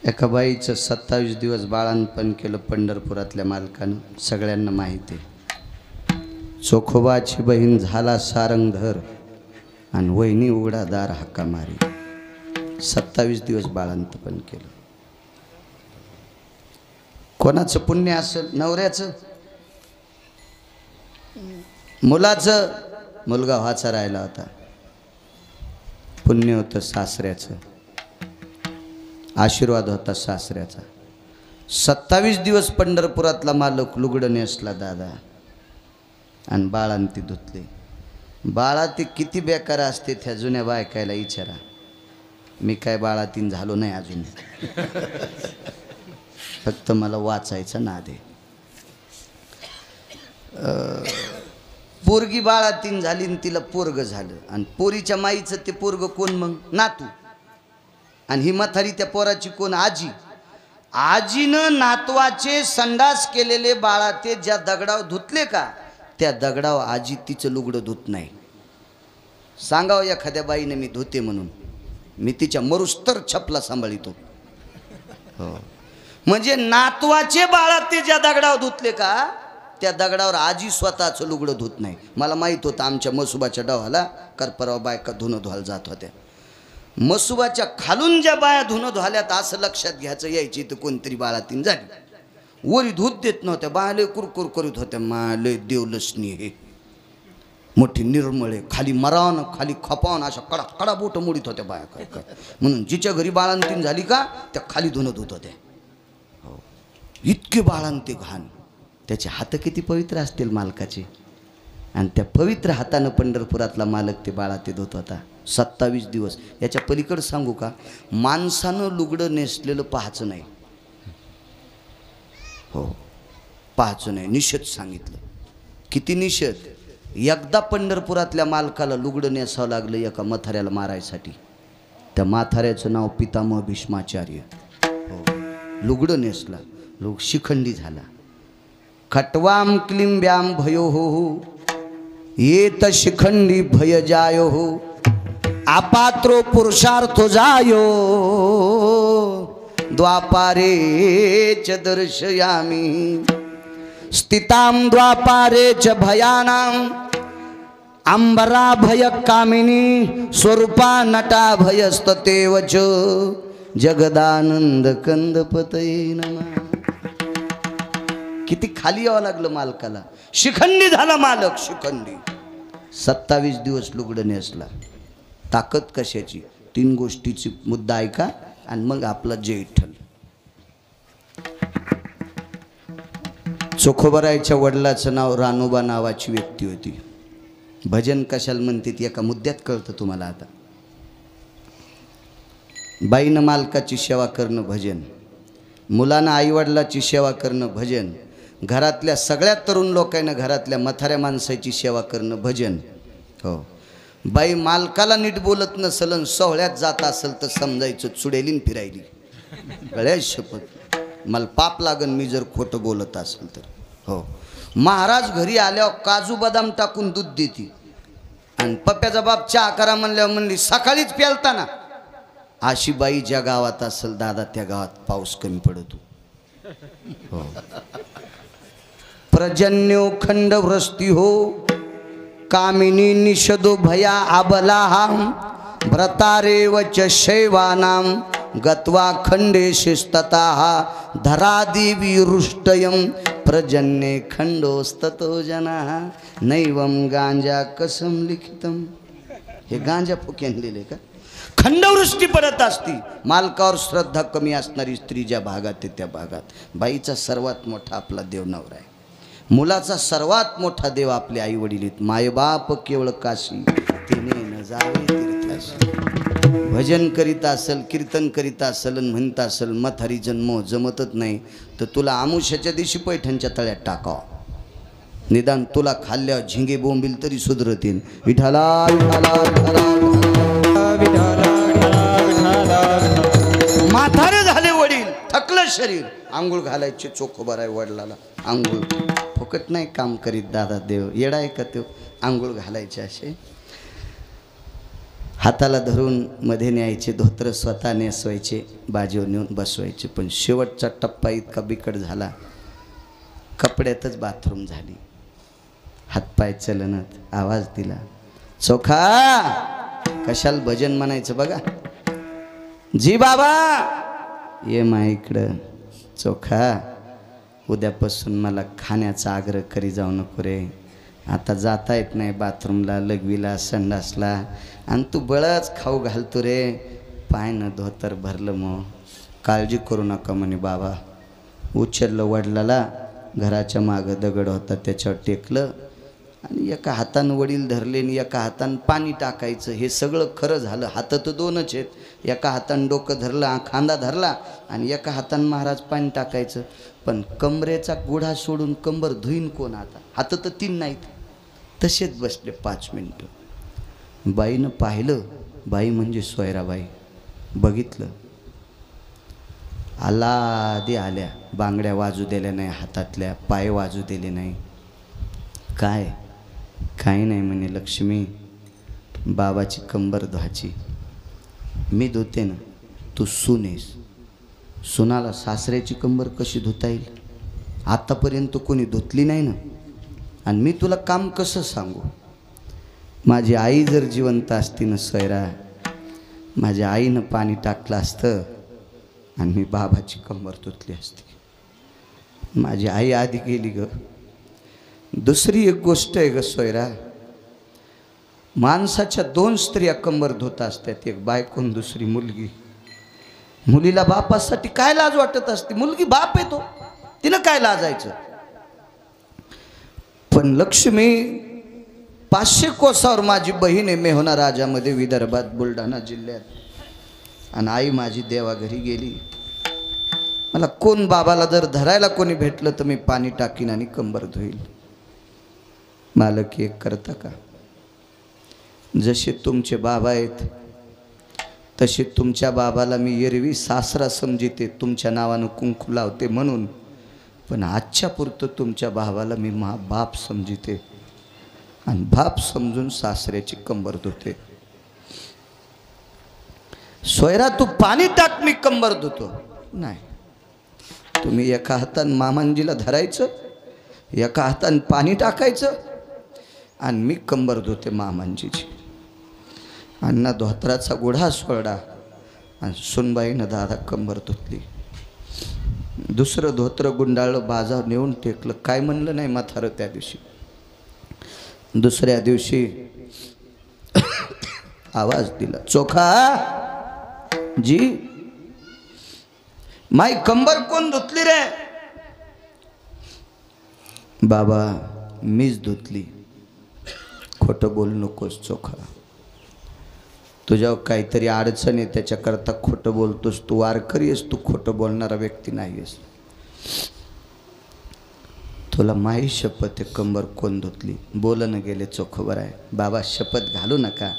एका बाईचं 27 दिवस बाळंतपण केलं पंढरपुरातल्या मालकानं. सगळ्यांना माहिती आहे. चोखोबाची बहीण झाला सारंगधर आणि वहिनी उघडादार हाका मारी. 27 दिवस बाळंतपण केलं. कोणाचं पुण्य असेल? नवऱ्याचं, मुलाचं. मुलगा व्हायचा राहिला होता. पुण्य होतं सासऱ्याचं. आशीर्वाद होता सासऱ्याचा. 27 दिवस पंढरपुरातला मालक लुगडं नेसला दादा आणि बाळांती धुतले. बाळाती किती बेकार असते त्या जुन्या बायकायला विचारा. मी काय बाळातीन झालो नाही अजून. फक्त मला वाचायचं नाद आहे. पोरगी बाळातीन झाली आणि तिला पोरग झालं. आणि पोरीच्या माईचं ते पोरग कोण मग? नातू. आणि ही म्हातारी त्या पोराची कोण? आजी. आजीनं नातवाचे संडास केलेले बाळाते ज्या दगडाव धुतले का त्या दगडाव आजी तिचं लुगडं धुत नाही. सांगावं एखाद्या बाईने मी धुते म्हणून. मी तिच्या मरुस्तर छपला सांभाळितो. हो म्हणजे नातवाचे बाळाते ज्या दगडावर धुतले का त्या दगडावर आजी स्वतःचं लुगडं धुत नाही. मला माहीत होतं आमच्या मसुबाच्या डवाला करपराव बायका धुणं धुवायला जात होत्या. मसुबाच्या खालून ज्या बाया धुणं धुवाल्यात असं लक्षात घ्यायचं यायची तर कोणतरी बाळातीन झाली. वरी धूत देत नव्हत्या. बायाले कुरकुर करीत होत्या. माले देवलसनी हे मोठी निर्मळे खाली मरावून खाली खपावून अशा कडा कडा बोट मोडीत होत्या बाया. काय काय म्हणून जिच्या घरी बाळांतीन झाली का त्या खाली धुणं धुत होत्या. हो इतके बाळांते घाण. त्याचे हात किती पवित्र असतील मालकाचे. आणि त्या पवित्र हातानं पंढरपुरातला मालक ते बाळा ते धुत होता 27 दिवस. याच्या पलीकडे सांगू का? माणसानं लुगडं नेसलेलं पाहायचं नाही. हो पाहायचं नाही. निषेध सांगितलं. किती निषेध. एकदा पंढरपुरातल्या मालकाला लुगडं नेसावं लागलं एका म्हाताऱ्याला मारायसाठी. त्या म्हाताऱ्याचं नाव पितामह भीष्माचार्य. हो लुगडं नेसला. लोक शिखंडी झाला. खटवाम क्लीम व्याम भयो हो हो येत शिखंडी भय जायो हो अपात्रो पुरुषार्थो जायो द्वापारे च दर्शयामी स्थितां द्वापारे च भयानां अंबरा भय कामिनी स्वरूपा नटा भयस्ततेव च जगदानंद कंदपतये नमः. किती खाली यावं लागलं मालकाला. शिखंडी झाला मालक, शिखंडी. 27 दिवस लुगडं नेसला. ताकद कशाची? 3 गोष्टीची मुद्दा ऐका आणि मग आपला जय विठ्ठल. चोखोबरायच्या वडिलाचं नाव रानोबा नावाची व्यक्ती होती. भजन कशाला म्हणते एका मुद्द्यात कळतं तुम्हाला. आता बाईनं मालकाची सेवा करणं भजन, मुलांना आईवडिलाची सेवा करणं भजन, घरातल्या सगळ्या तरुण लोकांना घरातल्या म्हाताऱ्या माणसाची सेवा करणं भजन. हो, बाई मालकाला नीट बोलत नसल आणि सोहळ्यात जात असेल तर समजायचं चुडेलीन फिरायली. गळ्यात शपथ मला पाप लागन मी जर खोटं बोलत असेल तर. हो, महाराज घरी आल्यावर काजू बदाम टाकून दूध देते आणि पप्प्याचा बाप चहा करा म्हणल्यावर म्हणली सकाळीच प्यालता ना. अशी बाई ज्या गावात असेल दादा त्या गावात पाऊस कमी पडतो. हो, प्रजन्यो खंड वृष्टी हो कामिनी निषदो भया आबलाहा व्रतारेव च शैवानां गत्वा खंडेशिस्ततः धरादिवी रुष्टयं प्रजन्ये खंडोस्ततो जनाः नैवं गांजा कसम लिखितम. हे गांजा फुक्यान लिहिले का? खंडवृष्टी पडत असती. मालकावर श्रद्धा कमी असणारी स्त्री ज्या भागात आहे त्या भागात बाईचा सर्वात मोठा आपला देव नवरा आहे. मुलाचा सर्वात मोठा देव आपले आई वडील आहेत. मायबाप केवळ काशी तिने न जावे तीर्थाशी. भजन करीत असेल, कीर्तन करीत असेल आणि म्हणत असेल मथारी जन्म जमतच नाही तर तुला आमुष्याच्या दिवशी पैठणच्या तळ्यात टाकाव. निदान तुला खाल्ल्यावर झिंगे बोंबील तरी सुधरतील. विठाला विठाला विठाला. म्हातारे झाले वडील, थकलं शरीर, आंघोळ घालायचे. चोखोबाराय वडिलाला आंघोळ फुकट नाही काम करीत दादा देव. येडा आहे का तो? आंघोळ घालायचे असे हाताला धरून मध्ये न्यायचे. धोत्र स्वतः नेसवायचे, बाजीवर नेऊन बसवायचे. पण शेवटचा टप्पा इतका बिकट झाला, कपड्यातच बाथरूम झाली. हातपाय चलनत. आवाज दिला चोखा. कशाला भजन म्हणायचं बघा. जी बाबा ये मा इकडं. चोखा उद्यापासून मला खाण्याचा आग्रह करी जाऊ नको रे. आता जाता येत नाही बाथरूमला, लघवीला, संडासला आणि तू बळच खाऊ घालतो रे. पाय न धोतर भरलं. मग काळजी करू नका म्हणे बाबा. उचललं वडिलाला. घराच्या मागं दगड होता त्याच्यावर टेकलं आणि एका हातानं वडील धरले आणि एका हातानं पाणी टाकायचं. हे सगळं खरं झालं. हात तर 2च आहेत. एका हातानं डोकं धरलं, खांदा धरला आणि एका हातानं महाराज पाणी टाकायचं. पण कमरेचा गुढा सोडून कंबर धुईन कोण? आता हात तर 3 नाहीत. तसेच बसले 5 मिनटं. बाईनं पाहिलं. बाई म्हणजे सोयराबाई. बघितलं. आलादी आल्या. बांगड्या वाजू दिल्या नाही हातातल्या, पाय वाजू दिले नाही. काय? काही नाही म्हणे लक्ष्मी, बाबाची कंबर धुवायची. मी धुते ना, तू सुनेस. सुनाला सासऱ्याची कंबर कशी धुता येईल? आतापर्यंत कोणी धुतली नाही ना. आणि मी तुला काम कसं सांगू? माझी आई जर जिवंत असती ना सोयरा, माझ्या आईनं पाणी टाकलं असतं आणि मी बाबाची कंबर धुतली असती. माझी आई आधी गेली ग. दुसरी एक गोष्ट आहे ग सोयरा, माणसाच्या 2 स्त्रिया कंबर धुत असतात. एक बायको आणि दुसरी मुलगी. मुलीला बापासाठी काय लाज वाटत असते? मुलगी बाप आहे तो, तिनं काय लाजायचं? पण लक्ष्मी 500 कोसावर माझी बहीण आहे मेहोना राजामध्ये, विदर्भात, बुलढाणा जिल्ह्यात. आणि आई माझी देवाघरी गेली. मला कोण बाबाला जर धरायला कोणी भेटलं तर मी पाणी टाकीन आणि कंबर धुईल. मालक एक करता का? जसे तुमचे बाबा आहेत तसे तुमच्या बाबाला मी एरवी सासरा समजिते, तुमच्या नावानं कुंकू लावते म्हणून. पण आजच्या पुरतं तुमच्या बाबाला मी बाप समजिते. आणि बाप समजून सासऱ्याची कंबर धुते. सोयरा तू पाणी टाक, मी कंबर धुतो. नाही, तुम्ही एका हातानं मामांजीला धरायचं, एका हातानं पाणी टाकायचं आणि मी कंबर धुते मामांजीची. अण्णा धोत्राचा गुढा सोडा आणि सुनबाईनं दादा कंबर धुतली. दुसरं धोत्र गुंडाळलं, बाजार नेऊन टेकलं. काय म्हणलं नाही म्हातारं त्या दिवशी. दुसऱ्या दिवशी आवाज दिला, चोखा जी माई कंबर कोण धुतली रे? बाबा मीच धुतली. खोटं बोलू नकोस चोखा, तुझ्यावर काहीतरी अडचण आहे त्याच्याकरता खोटं बोलतोस. तू वारकरी आहेस, तू खोटं बोलणारा व्यक्ती नाही आहेस. तुला माही शपथ आहे कंबर कोण धुतली? बोलणं गेले चोखोबर आहे. बाबा शपथ घालू नका,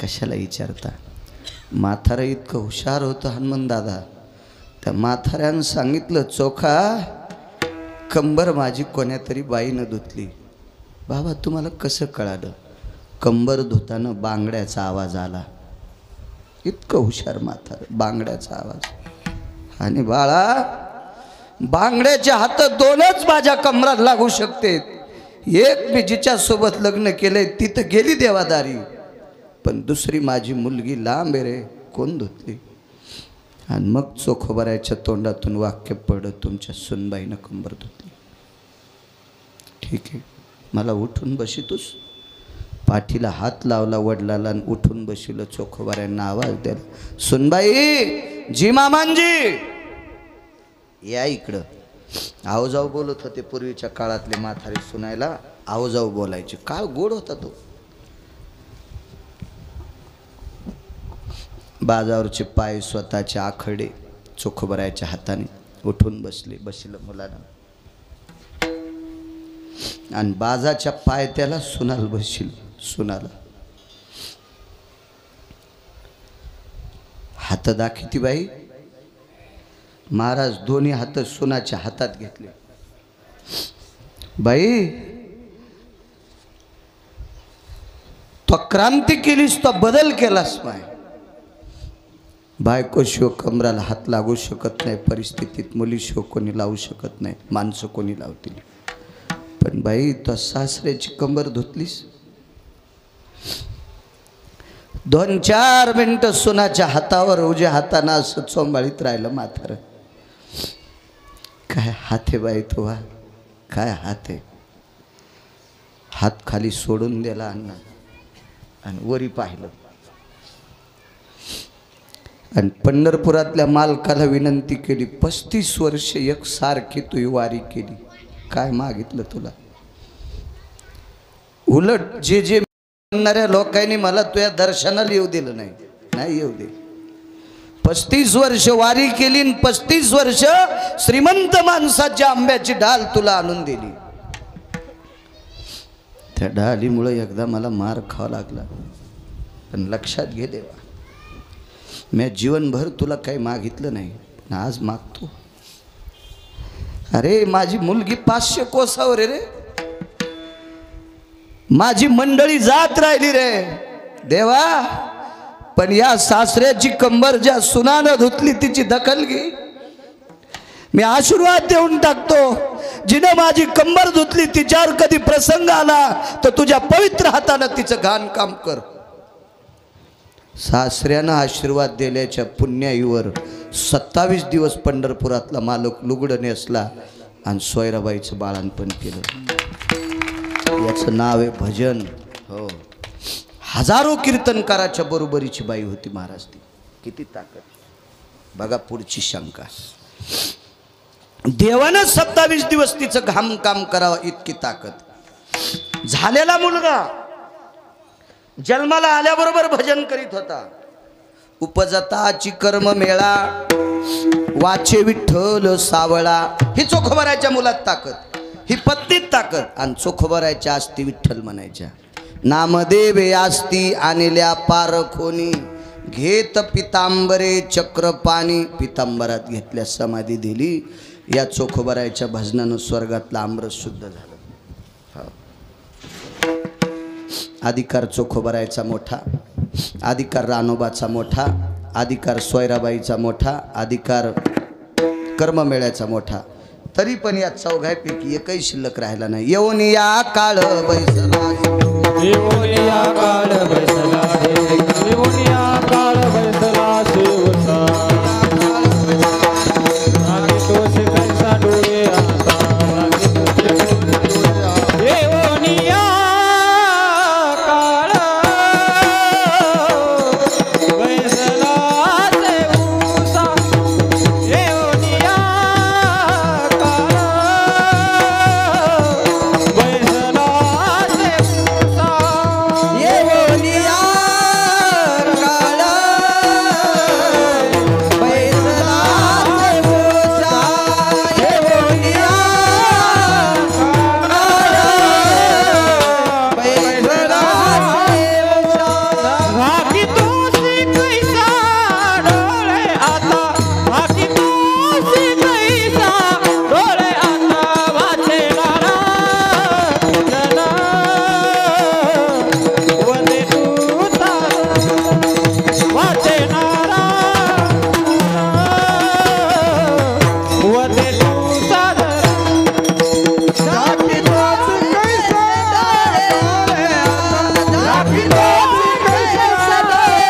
कशाला विचारता? म्हातारा इतकं हुशार होतं हनुमान दादा. त्या म्हाताऱ्यानं सांगितलं, चोखा कंबर माझी कोण्या तरी बाईनं धुतली. बाबा तुम्हाला कसं कळालं? कंबर धुताना बांगड्याचा आवाज आला. इतकं हुशार म्हातारं, बांगड्याचा आवाज. आणि बाळा बांगड्याचे हात दोनच माझ्या कमरात लागू शकते. एक मी जिच्या सोबत लग्न केलंय तिथं गेली देवादारी, पण दुसरी माझी मुलगी लांब आहे रे, कोण धुतली? आणि मग चोखोबराच्या तोंडातून वाक्य पडलं, तुमच्या सुनबाईनं कंबर धुतली. ठीक आहे, मला उठून बशितोस? पाठीला हात लावला वडिलाला आणि उठून बशिलं. चोखोबऱ्यांना आवाज दिला, सुनबाई जी मामांजी या इकडं. आहो जाऊ बोलत होते पूर्वीच्या काळातले म्हातारे सुनायला, आहो जाऊ बोलायचे. काळ गोड होता तो. बाजावरचे पाय स्वतःचे आखडे चोखोबराच्या हाताने उठून बसलं मुलानं. आणि बाजाच्या पाय त्याला सुनाला बसशील. सुनाला हात दाखिती बाई. महाराज दोन्ही हात सुनाच्या हातात घेतले. बाई तो क्रांती केलीस, तो बदल केलास. बायको शिव कमराला हात लागू शकत नाही परिस्थितीत. मुली शिव कोणी लावू शकत नाही, माणसं कोणी लावतील. पण बाई तो सासऱ्याची कंबर धुतलीस. 2-4 मिनिटं सुनाच्या हातावर उजव्या हातानं असं चोंबाळीत राहिलं म्हातारं. काय हात आहे बाई तुझा, काय हात आहे? हात खाली सोडून दिला अण्णा आणि वरी पाहिलं. आणि पंढरपुरातल्या मालकाला विनंती केली, 35 वर्ष एकसारखी तू वारी केली, काय मागितलं तुला? उलट जे म्हणणाऱ्या लोकांनी मला तुझ्या दर्शनाला येऊ दिलं नाही. नाही येऊ दे. 35 वर्ष वारी केली, 35 वर्ष श्रीमंत माणसाच्या आंब्याची डाल तुला आणून दिली. त्या डालीमुळे एकदा मला मार खावा लागला. पण लक्षात घे देवा, मी जीवनभर तुला काही मागितलं नाही, पण आज मागतो. अरे माझी मुलगी 500 कोसावर रे, माझी मंडळी जात राहिली रे देवा. पण या सासऱ्याची कंबर ज्या सुनानं धुतली तिची दखल घे. मी आशीर्वाद देऊन टाकतो, जिने माझी कंबर धुतली तिच्यावर कधी प्रसंग आला तर तुझ्या पवित्र हातानं तिचं घाण काम कर. सासऱ्यानं आशीर्वाद दिल्याच्या पुण्याईवर 27 दिवस पंढरपुरातला मालक लुगडं नेसला आणि सोयराबाईचं बाळांपण केलं. याचं नाव आहे भजन. हो, हजारो कीर्तनकाराच्या बरोबरीची बाई होती महाराज ती. किती ताकद बघा. पुढची शंका, देवानं 27 दिवस तिचं घाम काम करावं इतकी ताकद. झालेला मुलगा जन्माला आल्याबरोबर भजन करीत होता. उपजताची कर्म मेळा वाचे विठ्ठल सावळा. ही चोखोबराच्या मुलात ताकद, ही पत्नीत ताकद. आणि चोखोबराच्या आस्ती विठ्ठल म्हणायच्या. नामदेवे आस्ती आणल्या पारखोनी, घेत पितांबरे चक्र पाणी. पितांबरात घेतल्या समाधी दिली. या चोखोबराच्या भजनानं स्वर्गातलं आमरस शुद्ध झालं. अधिकार चोखोबरायचा मोठा, अधिकार रानोबाचा मोठा, अधिकार सोयराबाईचा मोठा, अधिकार कर्ममेळ्याचा मोठा. तरी पण या चौघापैकी एकही शिल्लक राहिला नाही. येऊन या काळ बैसला, येऊन या काळ बैसला रे, येऊन या काळ बैसला शिवसा. रागी तोष कैसा डोळे आता, रागी तोष येऊन या काळ बैसला शिवसा. येऊन या काळ बैसला शिवसा. येऊन या काळ बैसला शिवसा. येऊन या काळ बैसला शिवसा. रागी तोषी कैसा डोळे आता, रागी तोषी कैसा डोळे आता. वाचेनारा जना वने दूता, वाचेनारा वने दूता. रागी तोष कैसा डोळे आता, रागी तोष कैसा डोळे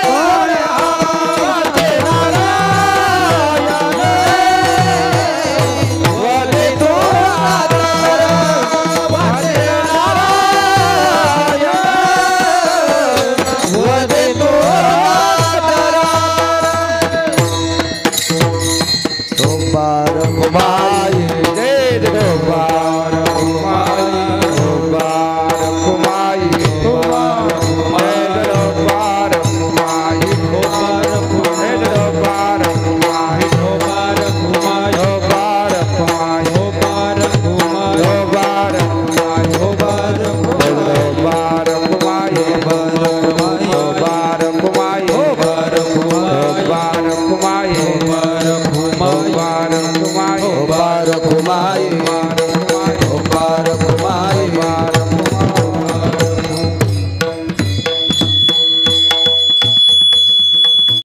बारकुमाई